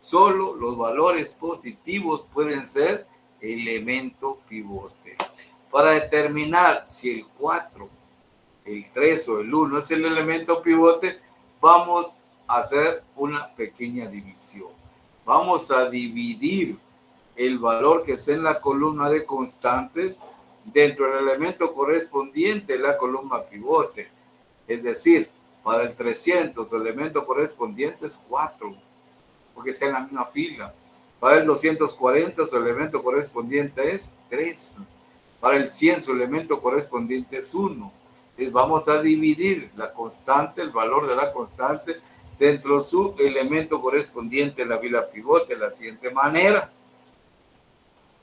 Solo los valores positivos pueden ser elemento pivote. Para determinar si el 4, el 3 o el 1 es el elemento pivote, vamos a hacer una pequeña división. Vamos a dividir el valor que está en la columna de constantes dentro del elemento correspondiente a la columna pivote. Es decir, para el 300 el elemento correspondiente es 4. Porque está en la misma fila. Para el 240 su elemento correspondiente es 3. Para el 100 su elemento correspondiente es 1. Entonces vamos a dividir la constante, el valor de la constante, dentro de su elemento correspondiente en la fila pivote de la siguiente manera.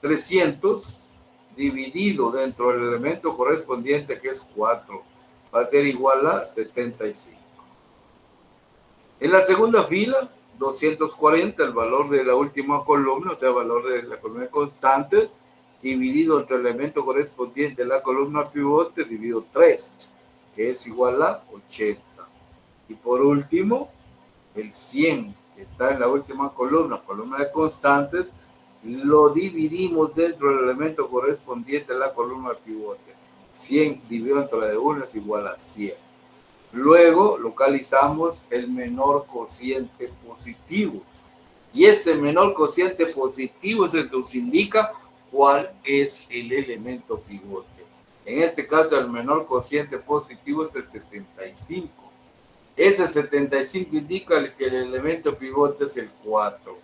300 dividido dentro del elemento correspondiente, que es 4, va a ser igual a 75. En la segunda fila, 240, el valor de la última columna, o sea, el valor de la columna de constantes, dividido entre el elemento correspondiente de la columna pivote, dividido 3, que es igual a 80. Y por último, el 100, que está en la última columna de constantes, lo dividimos dentro del elemento correspondiente de la columna pivote. 100 dividido entre la de 1 es igual a 100. Luego localizamos el menor cociente positivo. Y ese menor cociente positivo es el que nos indica cuál es el elemento pivote. En este caso, el menor cociente positivo es el 75. Ese 75 indica que el elemento pivote es el 4.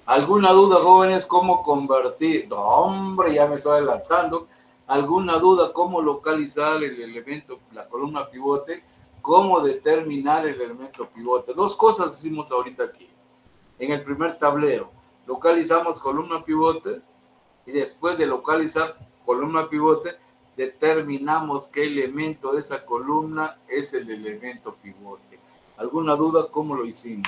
¿Alguna duda, jóvenes, cómo convertir? No, hombre, ya me estoy adelantando. ¿Alguna duda cómo localizar el elemento, la columna pivote? ¿Cómo determinar el elemento pivote? Dos cosas hicimos ahorita aquí. En el primer tablero, localizamos columna pivote y después de localizar columna pivote, determinamos qué elemento de esa columna es el elemento pivote. ¿Alguna duda cómo lo hicimos?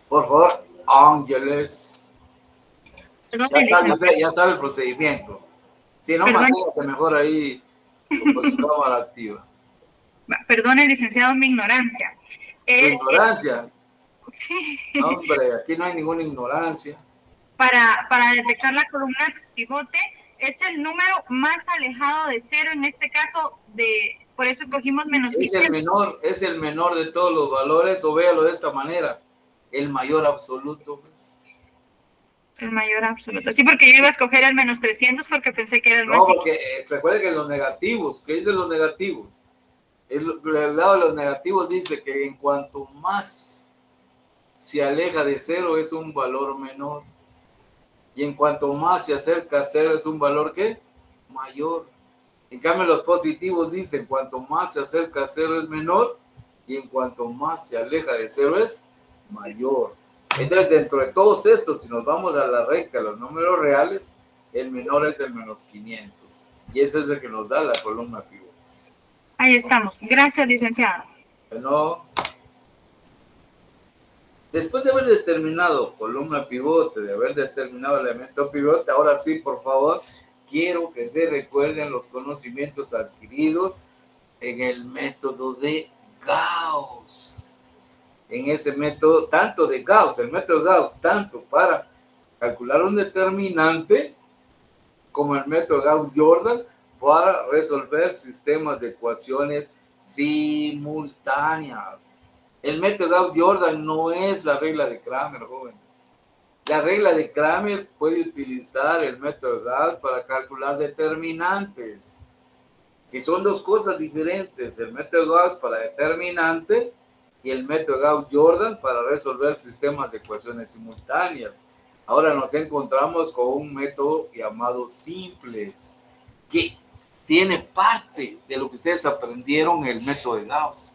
Por favor, Ángeles. Ya sabe el procedimiento. Si no, manténgase mejor ahí con su cámara activa. Perdone, licenciado, mi ignorancia. ¿Su ignorancia? Sí. No, hombre, aquí no hay ninguna ignorancia. Para detectar la columna pivote, es el número más alejado de cero, en este caso, por eso escogimos menos 500. Es el menor de todos los valores, o véalo de esta manera, el mayor absoluto, pues. El mayor absoluto. Sí, porque yo iba a escoger el menos 300 porque pensé que era el más... No, porque recuerde que los negativos, ¿qué dicen los negativos? El lado de los negativos dice que en cuanto más se aleja de cero es un valor menor. Y en cuanto más se acerca a cero es un valor, ¿qué? Mayor. En cambio, los positivos dicen cuanto más se acerca a cero es menor y en cuanto más se aleja de cero es mayor. Entonces, dentro de todos estos, si nos vamos a la recta, los números reales, el menor es el menos 500. Y ese es el que nos da la columna pivote. Ahí estamos. Gracias, licenciado. Bueno, después de haber determinado columna pivote, de haber determinado elemento pivote, ahora sí, por favor, quiero que se recuerden los conocimientos adquiridos en el método de Gauss. En ese método, tanto de Gauss, el método de Gauss, tanto para calcular un determinante, como el método Gauss-Jordan, para resolver sistemas de ecuaciones simultáneas. El método Gauss-Jordan no es la regla de Cramer, joven. La regla de Cramer puede utilizar el método Gauss para calcular determinantes, que son dos cosas diferentes. El método Gauss para determinante y el método Gauss-Jordan para resolver sistemas de ecuaciones simultáneas. Ahora nos encontramos con un método llamado simplex, que tiene parte de lo que ustedes aprendieron en el método de Gauss.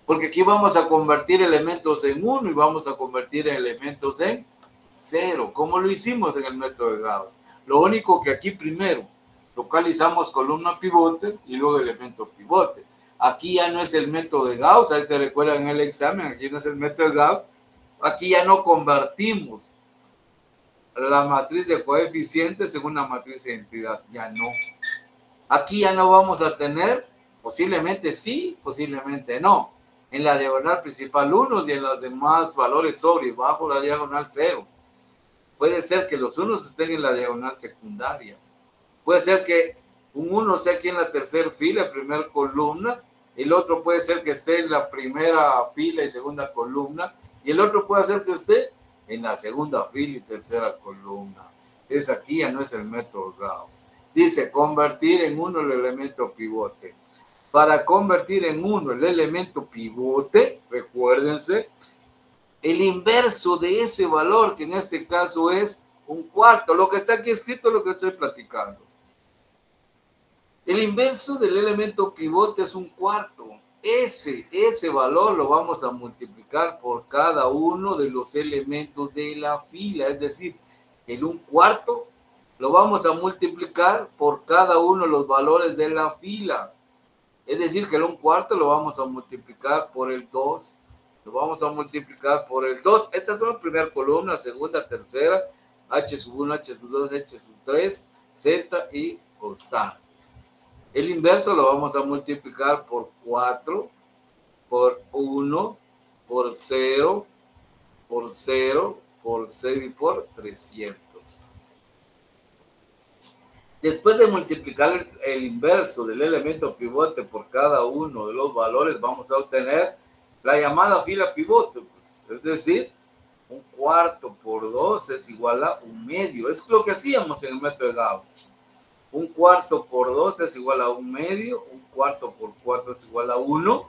Porque aquí vamos a convertir elementos en 1 y vamos a convertir elementos en 0. ¿Cómo lo hicimos en el método de Gauss? Lo único que aquí primero localizamos columna pivote y luego elemento pivote. Aquí ya no es el método de Gauss, ahí se recuerda en el examen, aquí no es el método de Gauss. Aquí ya no convertimos la matriz de coeficientes en una matriz de identidad, ya no. Aquí ya no vamos a tener, posiblemente sí, posiblemente no. En la diagonal principal unos y en los demás valores sobre y bajo la diagonal ceros. Puede ser que los unos estén en la diagonal secundaria. Puede ser que un 1 esté aquí en la tercera fila, primera columna. El otro puede ser que esté en la primera fila y segunda columna. Y el otro puede ser que esté en la segunda fila y tercera columna. Es aquí, ya no es el método Gauss. Dice, convertir en 1 el elemento pivote. Para convertir en 1 el elemento pivote, recuérdense, el inverso de ese valor, que en este caso es 1/4, lo que está aquí escrito es lo que estoy platicando. El inverso del elemento pivote es 1/4. Ese valor lo vamos a multiplicar por cada uno de los elementos de la fila, es decir, el 1/4 lo vamos a multiplicar por cada uno de los valores de la fila. Es decir, que el 1/4 lo vamos a multiplicar por el 2. Lo vamos a multiplicar por el 2. Esta es la primera columna, segunda, tercera, H1, H2, H3, Z y constantes. El inverso lo vamos a multiplicar por 4, por 1, por 0, por 0, por 0 y por 300. Después de multiplicar el inverso del elemento pivote por cada uno de los valores, vamos a obtener la llamada fila pivote, pues, es decir, 1/4 por 2 es igual a 1/2. Es lo que hacíamos en el método de Gauss. 1/4 por 2 es igual a 1/2, 1/4 por 4 es igual a 1,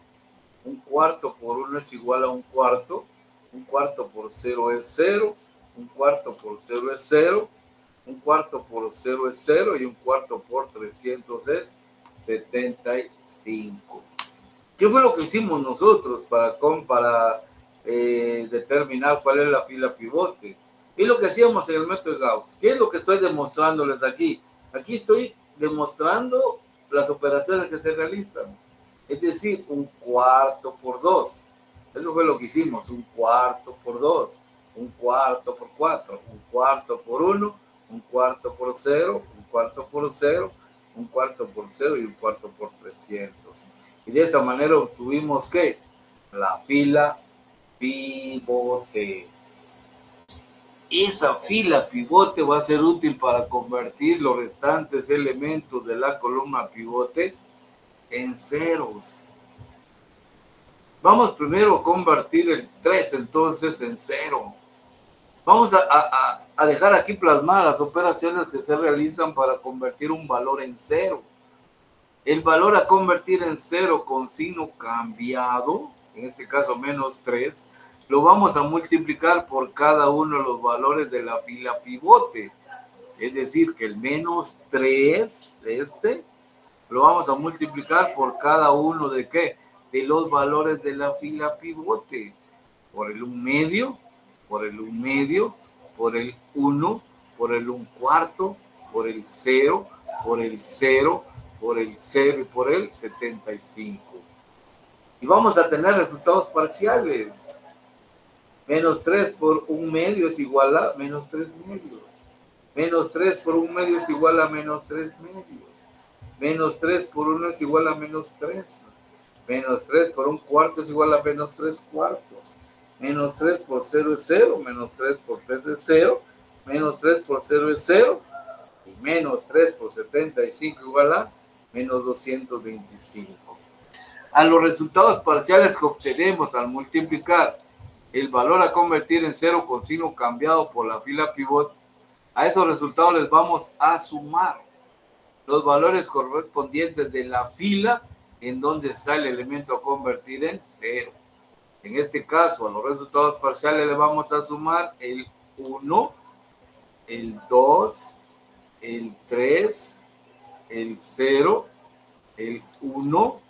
1/4 por 1 es igual a 1/4, 1/4 por 0 es 0, 1/4 por 0 es 0, 1/4 por 0 es 0 y 1/4 por 300 es 75. ¿Qué fue lo que hicimos nosotros para determinar cuál es la fila pivote? ¿Qué es lo que hacíamos en el método de Gauss? ¿Qué es lo que estoy demostrándoles aquí? Aquí estoy demostrando las operaciones que se realizan. Es decir, 1/4 por 2. Eso fue lo que hicimos. 1/4 por 2. 1/4 por 4. 1/4 por 1. 1/4 por 0. 1/4 por 0. 1/4 por 0 y 1/4 por 300. Y de esa manera obtuvimos que la fila pivote. Esa fila pivote va a ser útil para convertir los restantes elementos de la columna pivote en ceros. Vamos primero a convertir el 3 entonces en 0. Vamos a dejar aquí plasmadas las operaciones que se realizan para convertir un valor en 0. El valor a convertir en 0 con signo cambiado, en este caso menos 3, lo vamos a multiplicar por cada uno de los valores de la fila pivote. Es decir, que el menos 3, lo vamos a multiplicar por cada uno de ¿qué? De los valores de la fila pivote. Por el 1/2, por el 1/2, por el 1, por el 1/4, por el 0, por el 0, por el 0 y por el 75. Y vamos a tener resultados parciales. Menos 3 por 1/2 es igual a menos 3/2. Menos 3 por 1/2 es igual a menos 3/2. Menos 3 por 1 es igual a menos 3. Menos 3 por 1/4 es igual a menos 3/4. Menos 3 por 0 es 0. Menos 3 por 3 es 0. Menos 3 por 0 es 0. Y menos 3 por 75 igual a menos 225. A los resultados parciales que obtenemos al multiplicar el valor a convertir en 0 con signo cambiado por la fila pivote, a esos resultados les vamos a sumar los valores correspondientes de la fila en donde está el elemento a convertir en 0. En este caso, a los resultados parciales le vamos a sumar el 1, el 2, el 3, el 0, el 1,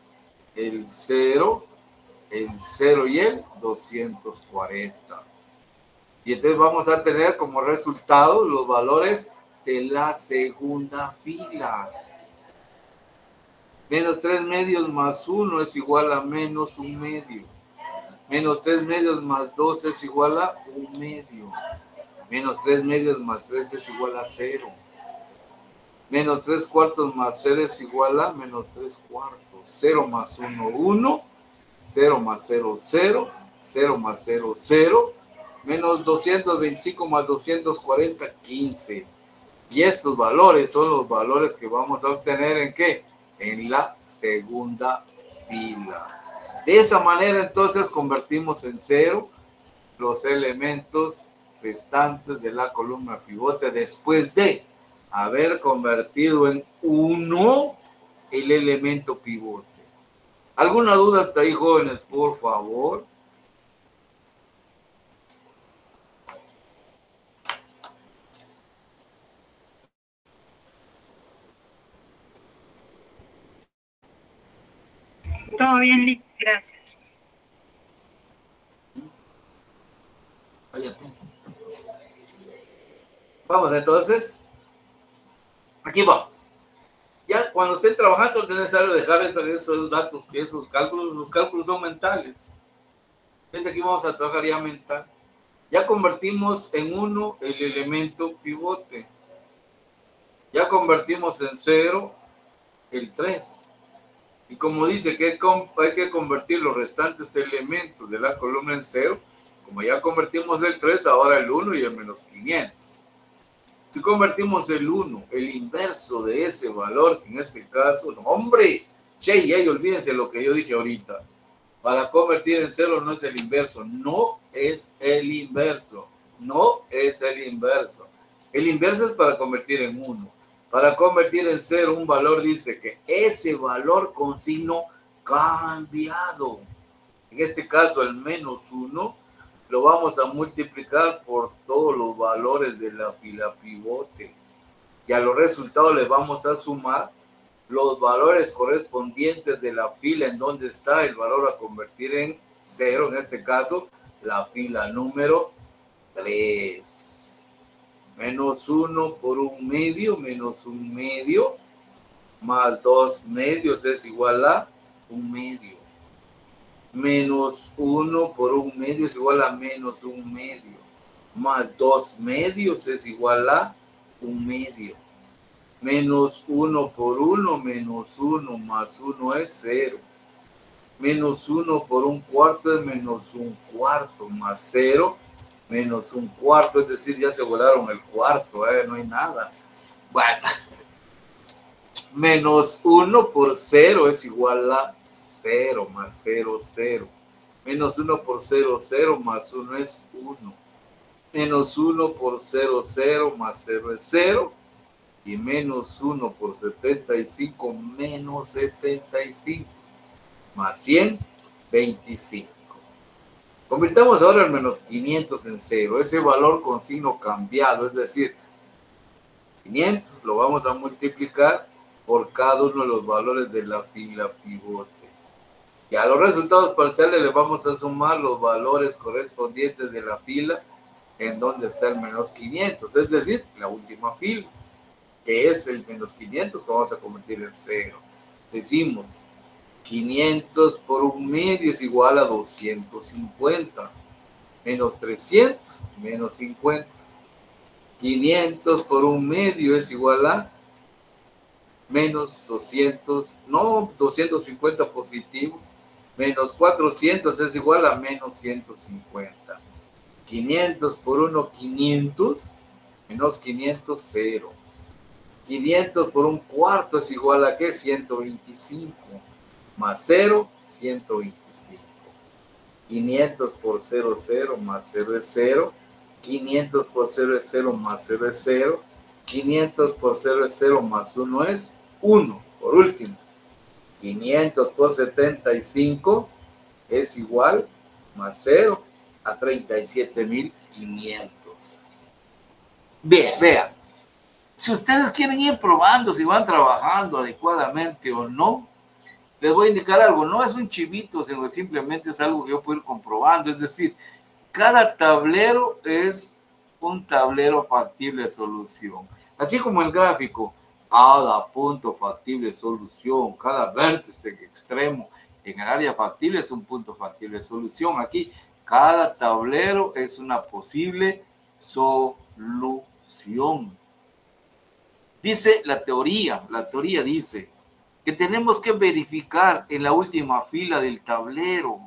el 0, el 0 y el 240. Y entonces vamos a tener como resultado los valores de la segunda fila. Menos 3/2 más 1 es igual a menos 1/2. Menos 3/2 más 2 es igual a 1/2. Menos 3/2 más 3 es igual a 0. Menos 3/4 más 0 es igual a menos 3/4. 0 más 1, 1. 0 más 0, 0. 0 más 0, 0. Menos 225 más 240, 15. Y estos valores son los valores que vamos a obtener ¿en qué? En la segunda fila. De esa manera entonces convertimos en 0 los elementos restantes de la columna pivote después de haber convertido en 1 el elemento pivote. ¿Alguna duda hasta ahí, jóvenes, por favor? Todo bien, Lick, gracias. Vamos entonces. Aquí vamos. Ya cuando estén trabajando es necesario dejar esos datos, que esos cálculos, los cálculos son mentales. Entonces aquí vamos a trabajar ya mental. Ya convertimos en 1 el elemento pivote. Ya convertimos en 0 el 3. Y como dice que hay que convertir los restantes elementos de la columna en 0, como ya convertimos el 3, ahora el 1 y el menos 500. Si convertimos el 1, el inverso de ese valor, que en este caso, no, hombre, che, ya olvídense lo que yo dije ahorita. Para convertir en 0 no es el inverso, no es el inverso, no es el inverso. El inverso es para convertir en 1. Para convertir en 0 un valor dice que ese valor con signo cambiado. En este caso el -1 lo vamos a multiplicar por todos los valores de la fila pivote. Y a los resultados le vamos a sumar los valores correspondientes de la fila en donde está el valor a convertir en 0, en este caso, la fila número 3. -1 por 1/2, -1/2, más 2/2 es igual a 1/2. -1 por 1/2 es igual a -1/2, más 2/2 es igual a 1/2. -1 por 1, -1 más 1 es 0. -1 por 1/4 es -1/4 más 0, -1/4, es decir, ya se volaron el cuarto, no hay nada. Bueno, -1 por 0 es igual a 0 más 0, 0. -1 por 0, 0 más 1 es 1. -1 por 0, 0 más 0 es 0. Y -1 por 75, -75, más 100, 25. Convirtamos ahora el -500 en 0, ese valor con signo cambiado, es decir, 500 lo vamos a multiplicar por cada uno de los valores de la fila pivote. Y a los resultados parciales le vamos a sumar los valores correspondientes de la fila en donde está el -500, es decir, la última fila, que es el -500 que vamos a convertir en 0. Decimos 500 por 1/2 es igual a 250, menos 300, menos 50. 500 por 1/2 es igual a menos 200, no, 250 positivos, menos 400 es igual a menos 150. 500 por 1, 500, menos 500, 0. 500 por 1/4 es igual a ¿qué? 125, más 0, 125. 500 por 0, 0, más 0 es 0. 500 por 0 es 0, más 0 es 0. 500 por 0 es 0, más 1 es 1. Por último, 500 por 75 es igual, más 0, a 37.500. Bien, vean. Si ustedes quieren ir probando si van trabajando adecuadamente o no, les voy a indicar algo. No es un chivito, sino que simplemente es algo que yo puedo ir comprobando. Es decir, cada tablero es un tablero factible de solución. Así como el gráfico, cada punto factible de solución, cada vértice extremo en el área factible es un punto factible de solución. Aquí, cada tablero es una posible solución. Dice la teoría dice que tenemos que verificar en la última fila del tablero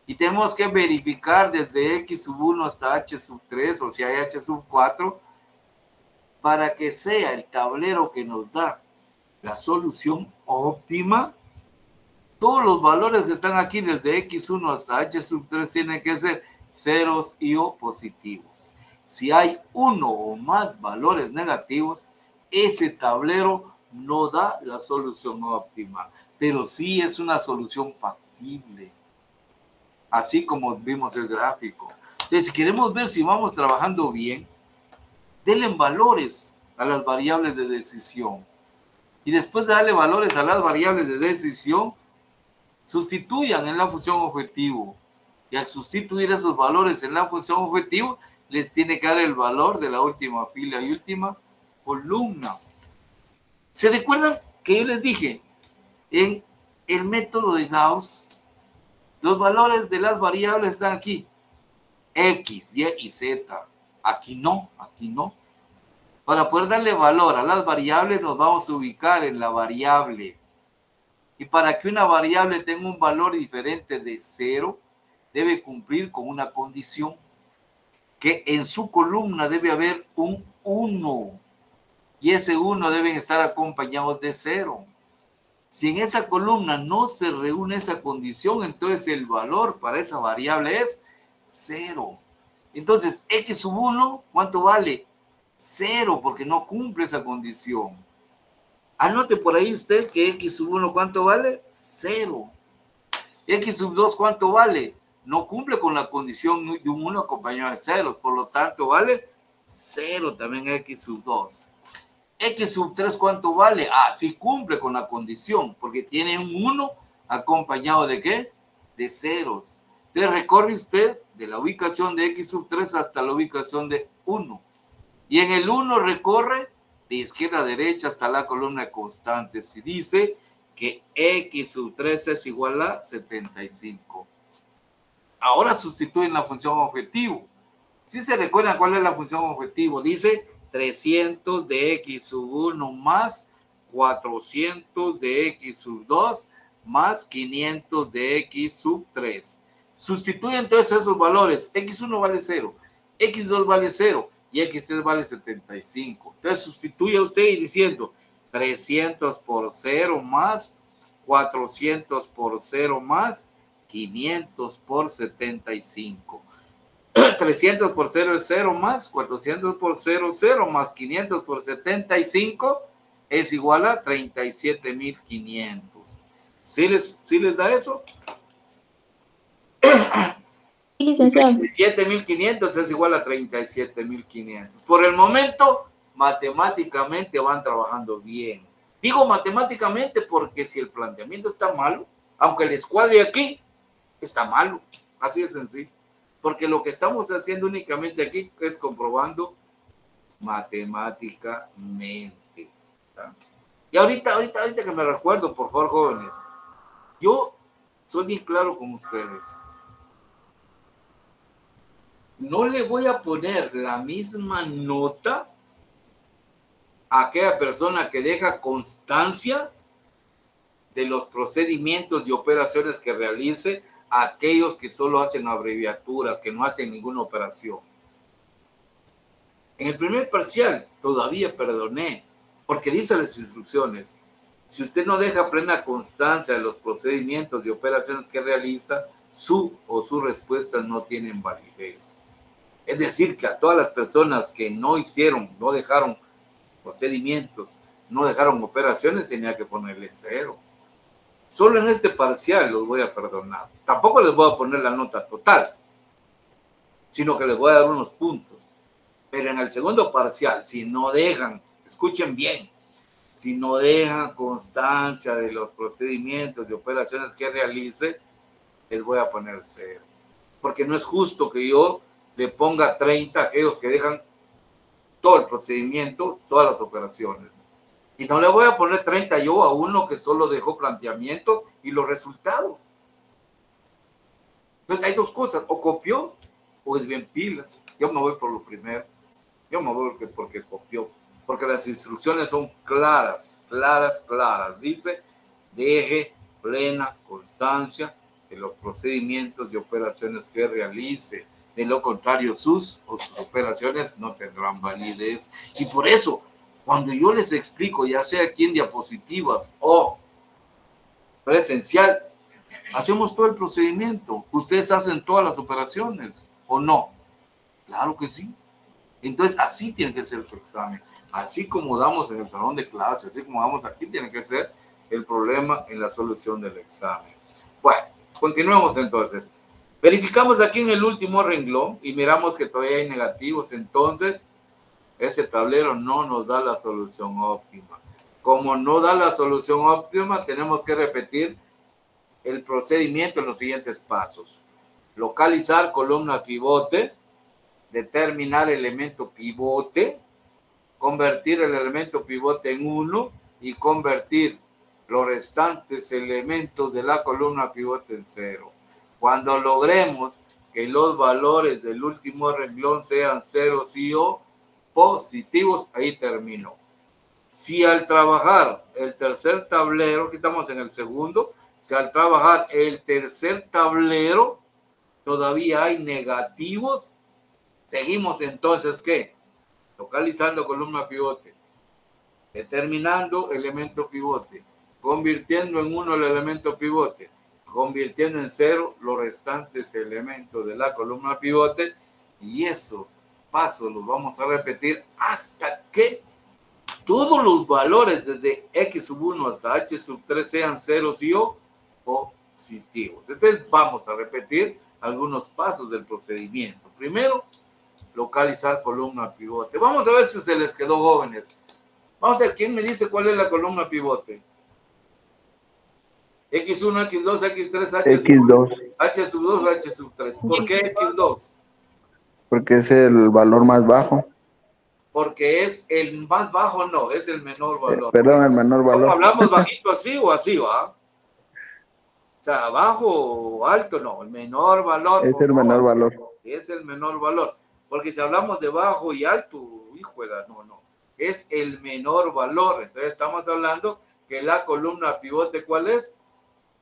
y tenemos que verificar desde x⁻1 hasta h⁻3 o si hay h⁻4 para que sea el tablero que nos da la solución óptima. Todos los valores que están aquí desde x1 hasta h⁻3 tienen que ser ceros y o positivos. Si hay uno o más valores negativos, ese tablero no da la solución óptima, pero sí es una solución factible, así como vimos el gráfico. Entonces, si queremos ver si vamos trabajando bien, denle valores a las variables de decisión. Y después de darle valores a las variables de decisión, sustituyan en la función objetivo. Y al sustituir esos valores en la función objetivo, les tiene que dar el valor de la última fila y última columna. ¿Se recuerdan que yo les dije? En el método de Gauss, los valores de las variables están aquí. X, Y y Z. Aquí no, aquí no. Para poder darle valor a las variables, nos vamos a ubicar en la variable. Y para que una variable tenga un valor diferente de 0, debe cumplir con una condición. Que en su columna debe haber un 1. Y ese 1 deben estar acompañados de 0. Si en esa columna no se reúne esa condición, entonces el valor para esa variable es 0. Entonces, x sub 1, ¿cuánto vale? 0, porque no cumple esa condición. Anote por ahí usted que x sub 1, ¿cuánto vale? 0. X sub 2, ¿cuánto vale? No cumple con la condición de un 1 acompañado de ceros, por lo tanto vale 0 también X sub 2. X sub 3, ¿cuánto vale? Ah, sí cumple con la condición, porque tiene un 1 acompañado de ¿qué? De ceros. Entonces recorre usted de la ubicación de X sub 3 hasta la ubicación de 1. Y en el 1 recorre de izquierda a derecha hasta la columna de constantes. Y dice que X sub 3 es igual a 75. Ahora sustituyen la función objetivo. Si se recuerdan cuál es la función objetivo, dice 300 de X sub 1 más 400 de X sub 2 más 500 de X sub 3. Sustituyen entonces esos valores. X1 vale 0, X2 vale 0 y X3 vale 75. Entonces sustituye usted y diciendo 300 por 0 más 400 por 0 más 500 por 75. 300 por 0 es 0 más 400 por 0, 0 más 500 por 75 es igual a 37,500. ¿Sí les da eso? Sí, licenciado. 37,500 es igual a 37,500. Por el momento, matemáticamente van trabajando bien. Digo matemáticamente porque si el planteamiento está malo, aunque el escuadre aquí está malo, así de sencillo. Porque lo que estamos haciendo únicamente aquí es comprobando matemáticamente. ¿Tá? Y ahorita que me recuerdo, por favor, jóvenes, yo soy bien claro con ustedes. No le voy a poner la misma nota a aquella persona que deja constancia de los procedimientos y operaciones que realice a aquellos que solo hacen abreviaturas, que no hacen ninguna operación. En el primer parcial todavía perdoné, porque dice las instrucciones, si usted no deja plena constancia de los procedimientos y operaciones que realiza, su o sus respuestas no tienen validez. Es decir, que a todas las personas que no hicieron, no dejaron procedimientos, no dejaron operaciones, tenía que ponerle 0. Solo en este parcial los voy a perdonar. Tampoco les voy a poner la nota total, sino que les voy a dar unos puntos. Pero en el segundo parcial, si no dejan, escuchen bien, si no dejan constancia de los procedimientos y operaciones que realice, les voy a poner 0. Porque no es justo que yo le ponga 30 a aquellos que dejan todo el procedimiento, todas las operaciones. Y no le voy a poner 30 yo a uno que solo dejó planteamiento y los resultados. Entonces hay dos cosas, o copió o es bien pilas. Yo me voy por lo primero. Yo me voy porque copió. Porque las instrucciones son claras. Dice, deje plena constancia de los procedimientos y operaciones que realice. De lo contrario, sus operaciones no tendrán validez. Y por eso, cuando yo les explico, ya sea aquí en diapositivas o presencial, hacemos todo el procedimiento. Ustedes hacen todas las operaciones, ¿o no? Claro que sí. Entonces, así tiene que ser su examen. Así como damos en el salón de clases, así como damos aquí, tiene que ser el problema en la solución del examen. Bueno, continuemos entonces. Verificamos aquí en el último renglón y miramos que todavía hay negativos. Entonces, ese tablero no nos da la solución óptima. Como no da la solución óptima, tenemos que repetir el procedimiento en los siguientes pasos. Localizar columna pivote, determinar elemento pivote, convertir el elemento pivote en 1 y convertir los restantes elementos de la columna pivote en 0. Cuando logremos que los valores del último renglón sean ceros y o positivos, ahí terminó. Si al trabajar el tercer tablero, aquí estamos en el segundo, si al trabajar el tercer tablero todavía hay negativos, seguimos entonces, ¿qué? Localizando columna pivote, determinando elemento pivote, convirtiendo en 1 el elemento pivote, convirtiendo en 0 los restantes elementos de la columna pivote, y eso paso los vamos a repetir hasta que todos los valores desde x sub 1 hasta h sub 3 sean ceros y o positivos. Entonces vamos a repetir algunos pasos del procedimiento. Primero, localizar columna pivote. Vamos a ver si se les quedó, jóvenes. Vamos a ver, ¿quién me dice cuál es la columna pivote? X1, X2, X3, X2. H sub 2, H sub 3. ¿Por qué X2? Porque es el valor más bajo. Porque es el más bajo, no, es el menor valor. Perdón, el menor valor. ¿Hablamos bajito así o así, va? O sea, bajo o alto, no, el menor valor. Es el menor valor. Es el menor valor. Porque si hablamos de bajo y alto, híjole, no. Es el menor valor. Entonces estamos hablando que la columna pivote, ¿cuál es?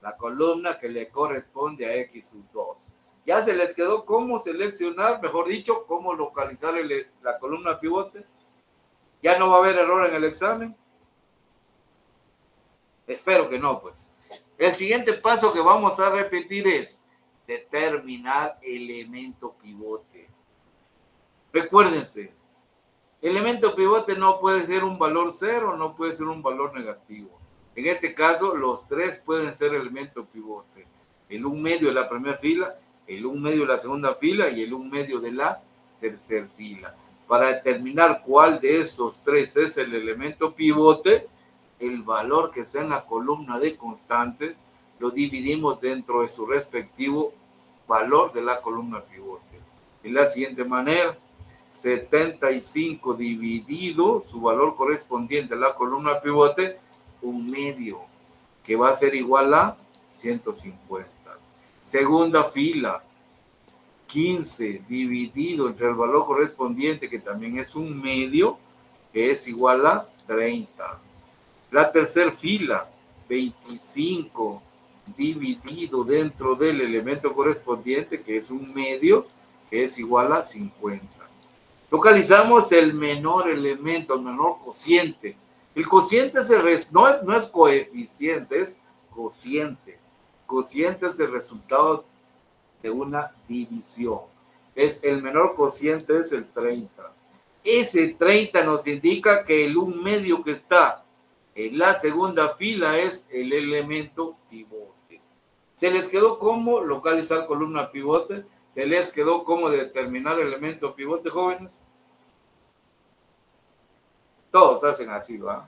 La columna que le corresponde a X sub 2. ¿Ya se les quedó cómo seleccionar, mejor dicho, cómo localizar la columna pivote? ¿Ya no va a haber error en el examen? Espero que no, pues. El siguiente paso que vamos a repetir es determinar elemento pivote. Recuérdense, elemento pivote no puede ser un valor 0, no puede ser un valor negativo. En este caso, los tres pueden ser elemento pivote. El 1/2 de la primera fila, el 1/2 de la segunda fila y el 1/2 de la tercera fila. Para determinar cuál de esos tres es el elemento pivote, el valor que sea en la columna de constantes lo dividimos dentro de su respectivo valor de la columna pivote. De la siguiente manera, 75 dividido su valor correspondiente a la columna pivote, 1/2, que va a ser igual a 150. Segunda fila, 15 dividido entre el valor correspondiente, que también es 1/2, que es igual a 30. La tercera fila, 25 dividido dentro del elemento correspondiente, que es 1/2, que es igual a 50. Localizamos el menor elemento, el menor cociente. El cociente no es coeficiente, es cociente. Cociente es el resultado de una división. El menor cociente es el 30. Ese 30 nos indica que el 1/2 que está en la segunda fila es el elemento pivote. ¿Se les quedó cómo localizar columna pivote? ¿Se les quedó cómo determinar elemento pivote, jóvenes? Todos hacen así, ¿va?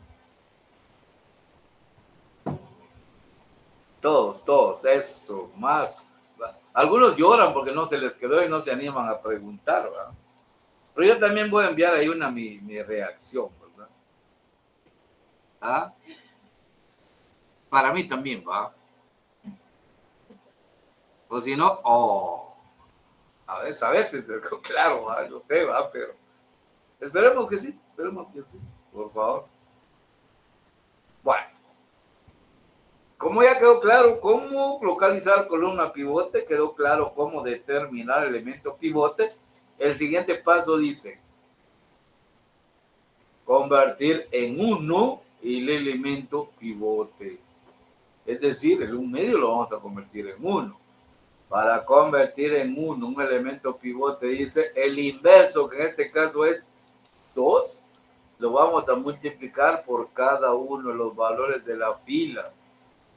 Todos, eso, más. Algunos lloran porque no se les quedó y no se animan a preguntar, ¿va? Pero yo también voy a enviar ahí mi reacción, ¿verdad? ¿Ah? Para mí también, ¿va? O si no, a ver si se quedó claro, ¿va? Yo sé, ¿va? Pero esperemos que sí, por favor. Bueno, como ya quedó claro cómo localizar columna pivote, quedó claro cómo determinar elemento pivote, el siguiente paso dice convertir en 1 el elemento pivote. Es decir, el 1/2 lo vamos a convertir en 1. Para convertir en 1 un elemento pivote, dice el inverso, que en este caso es 2, lo vamos a multiplicar por cada uno de los valores de la fila.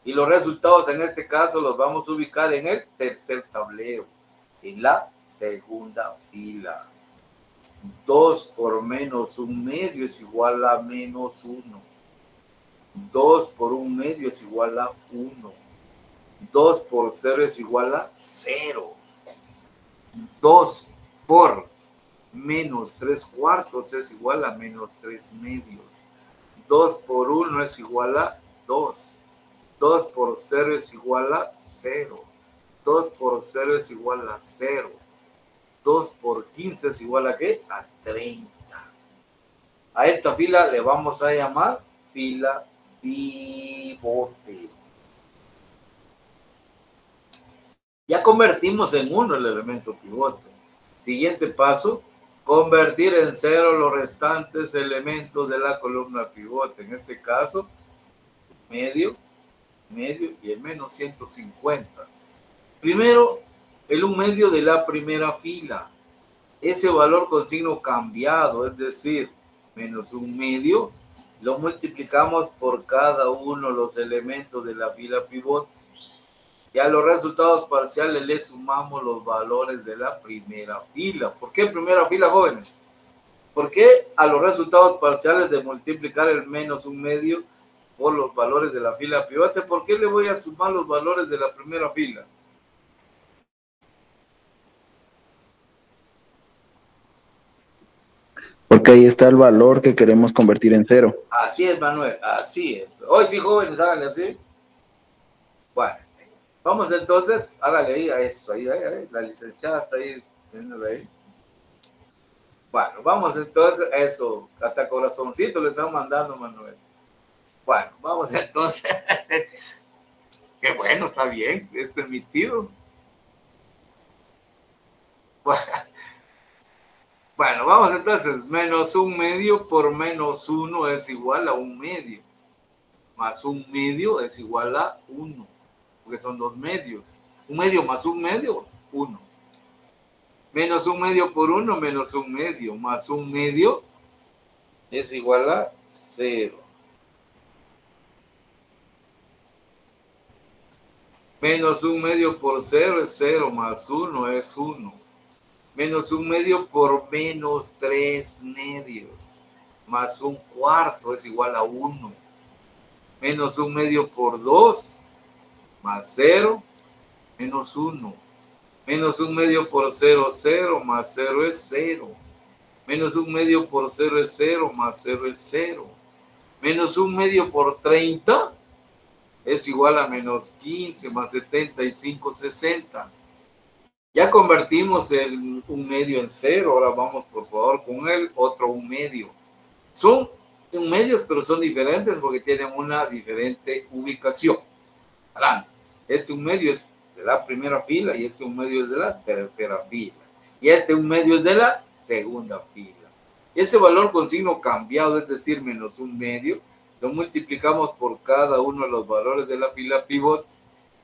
Y los resultados en este caso los vamos a ubicar en el tercer tablero, en la segunda fila. 2 por menos 1/2 es igual a menos 1. 2 por 1/2 es igual a 1. 2 por 0 es igual a 0. 2 por menos 3/4 es igual a menos 3/2. 2 por 1 es igual a 2. 2 por 0 es igual a 0. 2 por 0 es igual a 0. 2 por 15 es igual a ¿qué? A 30. A esta fila le vamos a llamar fila pivote. Ya convertimos en 1 el elemento pivote. Siguiente paso, convertir en 0 los restantes elementos de la columna pivote. En este caso, 1/2 medio y el menos 150. Primero, el 1 medio de la primera fila. Ese valor con signo cambiado, es decir, menos 1 medio, lo multiplicamos por cada uno de los elementos de la fila pivote. Y a los resultados parciales le sumamos los valores de la primera fila. ¿Por qué primera fila, jóvenes? ¿Por qué a los resultados parciales de multiplicar el menos 1 medio por los valores de la fila pivote? ¿Por qué le voy a sumar los valores de la primera fila? Porque ahí está el valor que queremos convertir en 0. Así es, Manuel, así es. Hoy sí, jóvenes, háganle así. Bueno, vamos entonces, háganle ahí a eso, ahí, la licenciada está ahí, ahí. Bueno, vamos entonces, eso, hasta corazoncito le están mandando, Manuel. Bueno, vamos entonces. Qué bueno, está bien, es permitido. Bueno, vamos entonces, menos 1 medio por menos 1 es igual a 1 medio. Más 1 medio es igual a 1, porque son 2 medios. 1 medio más 1 medio, 1. Menos 1 medio por 1, menos 1 medio, más 1 medio es igual a 0. Menos 1 medio por 0 es 0, más 1 es 1. Menos 1 medio por menos 3 medios, más 1 cuarto es igual a 1. Menos 1 medio por 2, más 0, menos 1. Menos 1 medio por 0, 0, más 0 es 0. Menos 1 medio por 0 es 0, más 0 es 0. Menos 1 medio por 30 es igual a menos 15, más 75, 60. Ya convertimos el 1 medio en 0, ahora vamos por favor con el otro 1 medio. Son 1 medios, pero son diferentes porque tienen una diferente ubicación. Este 1 medio es de la primera fila y este 1 medio es de la tercera fila. Y este 1 medio es de la segunda fila. Y ese valor con signo cambiado, es decir, menos 1 medio, lo multiplicamos por cada uno de los valores de la fila pivot.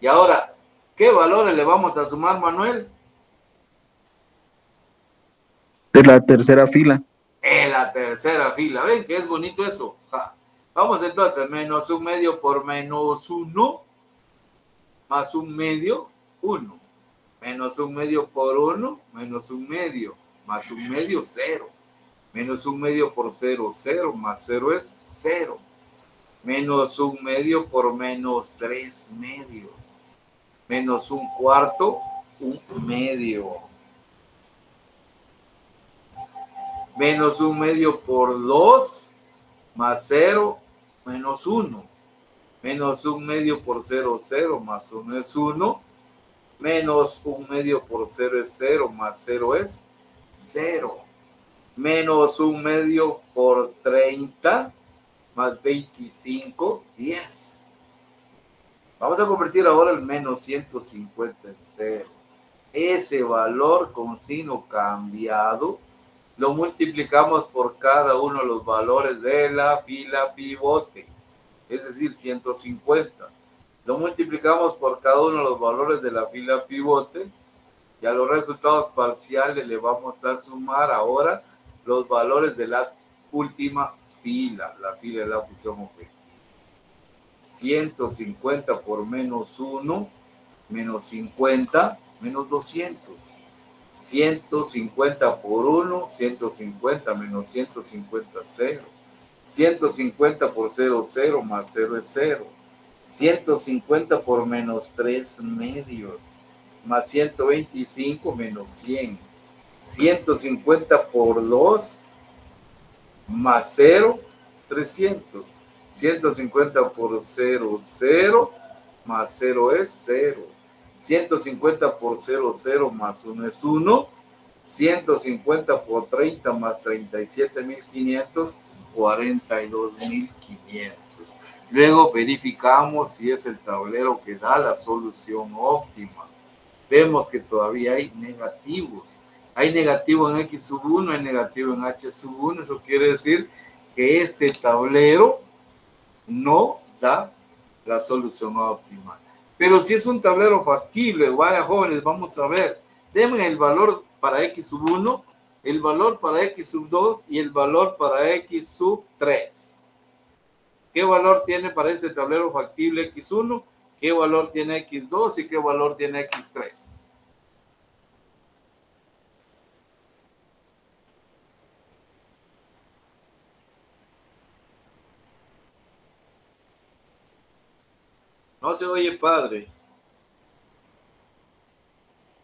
Y ahora, ¿qué valores le vamos a sumar, Manuel? De la tercera fila. En la tercera fila. ¿Ven que es bonito eso? Ja. Vamos entonces, menos 1 medio por menos 1, más 1 medio, 1. Menos 1 medio por 1, menos 1 medio, más 1 medio, 0. Menos 1 medio por 0, 0, más 0 es 0. Menos 1 medio por menos 3 medios. Menos 1 cuarto, 1 medio. Menos 1 medio por 2, más 0, menos 1. Menos 1 medio por 0, 0, más 1 es 1. Menos 1 medio por 0 es 0, más 0 es 0. Menos 1 medio por 30, más 25, 10. Vamos a convertir ahora el menos 150 en 0. Ese valor con signo cambiado lo multiplicamos por cada uno de los valores de la fila pivote, es decir, 150. Lo multiplicamos por cada uno de los valores de la fila pivote y a los resultados parciales le vamos a sumar ahora los valores de la última fila, la fila de la función objetiva. 150 por menos 1, menos 50, menos 200. 150 por 1, 150 menos 150, 0. 150 por 0, 0, más 0 es 0. 150 por menos 3 medios, más 125 menos 100. 150 por 2, más 0, 300. 150 por 0, 0, más 0 es 0. 150 por 0, 0, más 1 es 1. 150 por 30 más 37.500, 42.500. Luego verificamos si es el tablero que da la solución óptima. Vemos que todavía hay negativos. Hay negativo en X sub 1, hay negativo en H sub 1. Eso quiere decir que este tablero no da la solución óptima. Pero si es un tablero factible, vaya jóvenes, vamos a ver, denme el valor para x sub 1, el valor para x sub 2 y el valor para x sub 3. ¿Qué valor tiene para este tablero factible x1? ¿Qué valor tiene x2 y qué valor tiene x3? No se oye, padre.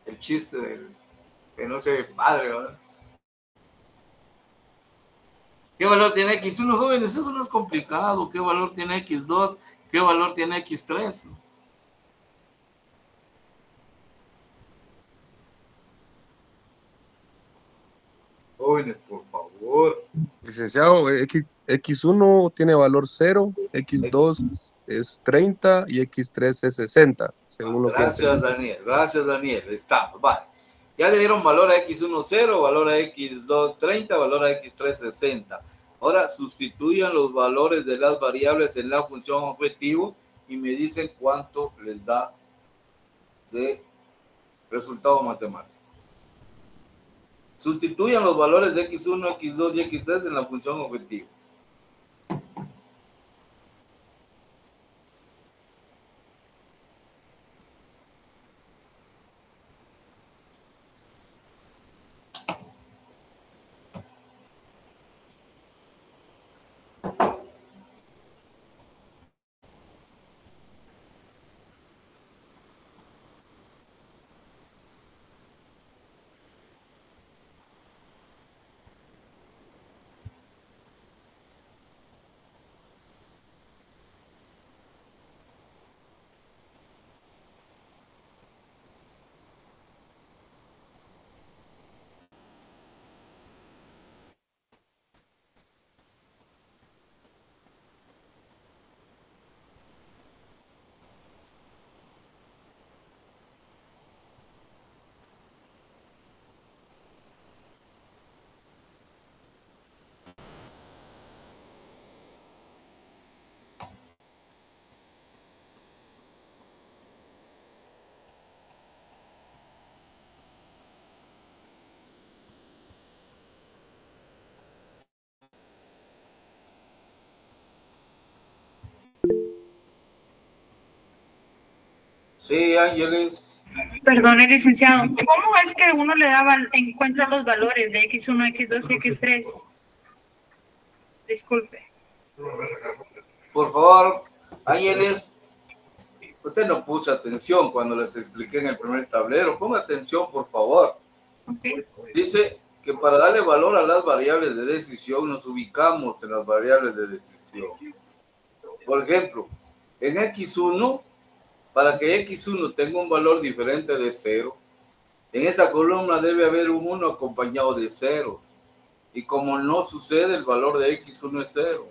El chiste del que no se oye, padre, ¿verdad? ¿Qué valor tiene x1, jóvenes? Eso no es complicado. ¿Qué valor tiene x2? ¿Qué valor tiene x3? Jóvenes, por favor. Licenciado, X1 tiene valor 0, X2 es 30 y X3 es 60, según lo que Gracias, Daniel. Gracias, Daniel. Estamos, vale. Ya le dieron valor a X1 0, valor a X2 30, valor a X3 60. Ahora sustituyan los valores de las variables en la función objetivo y me dicen cuánto les da de resultado matemático. Sustituyan los valores de X1, X2 y X3 en la función objetivo. Sí, Ángeles. Perdone, licenciado, ¿cómo es que uno le encuentra los valores de X1, X2 y X3? Disculpe. Por favor, Ángeles, usted no puso atención cuando les expliqué en el primer tablero. Ponga atención, por favor. Okay. Dice que para darle valor a las variables de decisión nos ubicamos en las variables de decisión. Por ejemplo, en X1, para que X1 tenga un valor diferente de 0, en esa columna debe haber un 1 acompañado de ceros. Y como no sucede, el valor de X1 es 0.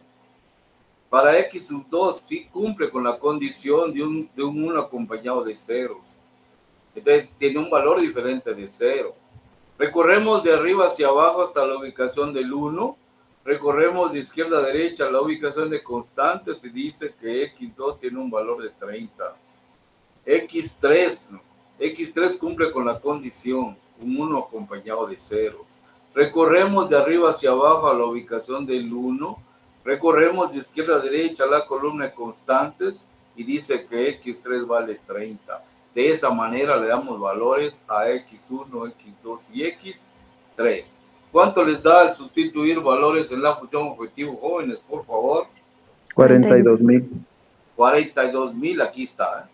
Para X2 sí cumple con la condición de un 1 acompañado de ceros. Entonces tiene un valor diferente de 0. Recorremos de arriba hacia abajo hasta la ubicación del 1. Recorremos de izquierda a derecha la ubicación de constantes y dice que X2 tiene un valor de 30. X3 cumple con la condición, un 1 acompañado de ceros. Recorremos de arriba hacia abajo a la ubicación del 1. Recorremos de izquierda a derecha la columna de constantes y dice que X3 vale 30. De esa manera le damos valores a X1, X2 y X3. ¿Cuánto les da al sustituir valores en la función objetivo, jóvenes, por favor? 42,000. 42,000, aquí está.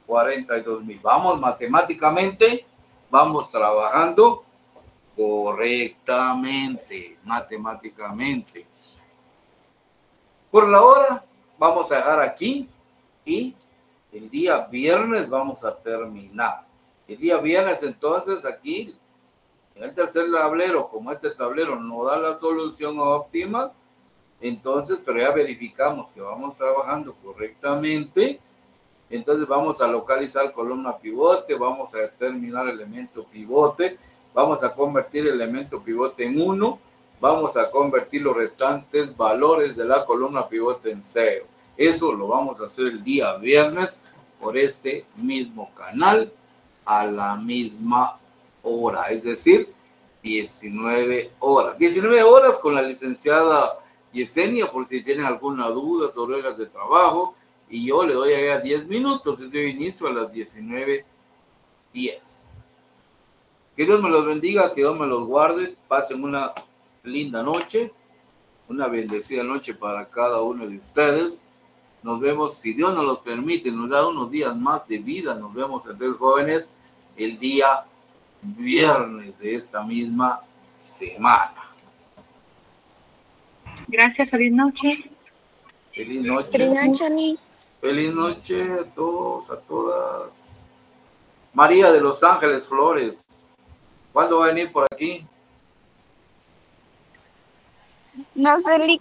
42,000. Vamos matemáticamente, vamos trabajando correctamente, matemáticamente. Por la hora, vamos a dejar aquí y el día viernes vamos a terminar. El día viernes, entonces, aquí, en el tercer tablero, como este tablero no da la solución óptima, entonces, pero ya verificamos que vamos trabajando correctamente. Entonces vamos a localizar columna pivote, vamos a determinar elemento pivote, vamos a convertir el elemento pivote en 1, vamos a convertir los restantes valores de la columna pivote en 0. Eso lo vamos a hacer el día viernes por este mismo canal a la misma hora, es decir, 19 horas. 19 horas con la licenciada Yesenia, por si tienen alguna duda sobre horas de trabajo, y yo le doy allá 10 minutos, y doy inicio a las 19:10. Que Dios me los bendiga, que Dios me los guarde, pasen una linda noche, una bendecida noche para cada uno de ustedes. Nos vemos, si Dios nos lo permite, nos da unos días más de vida, nos vemos en Red Jóvenes el día viernes de esta misma semana. Gracias, feliz noche. Feliz noche. Feliz noche. Feliz noche a todos, a todas. María de Los Ángeles Flores, ¿cuándo va a venir por aquí? No sé,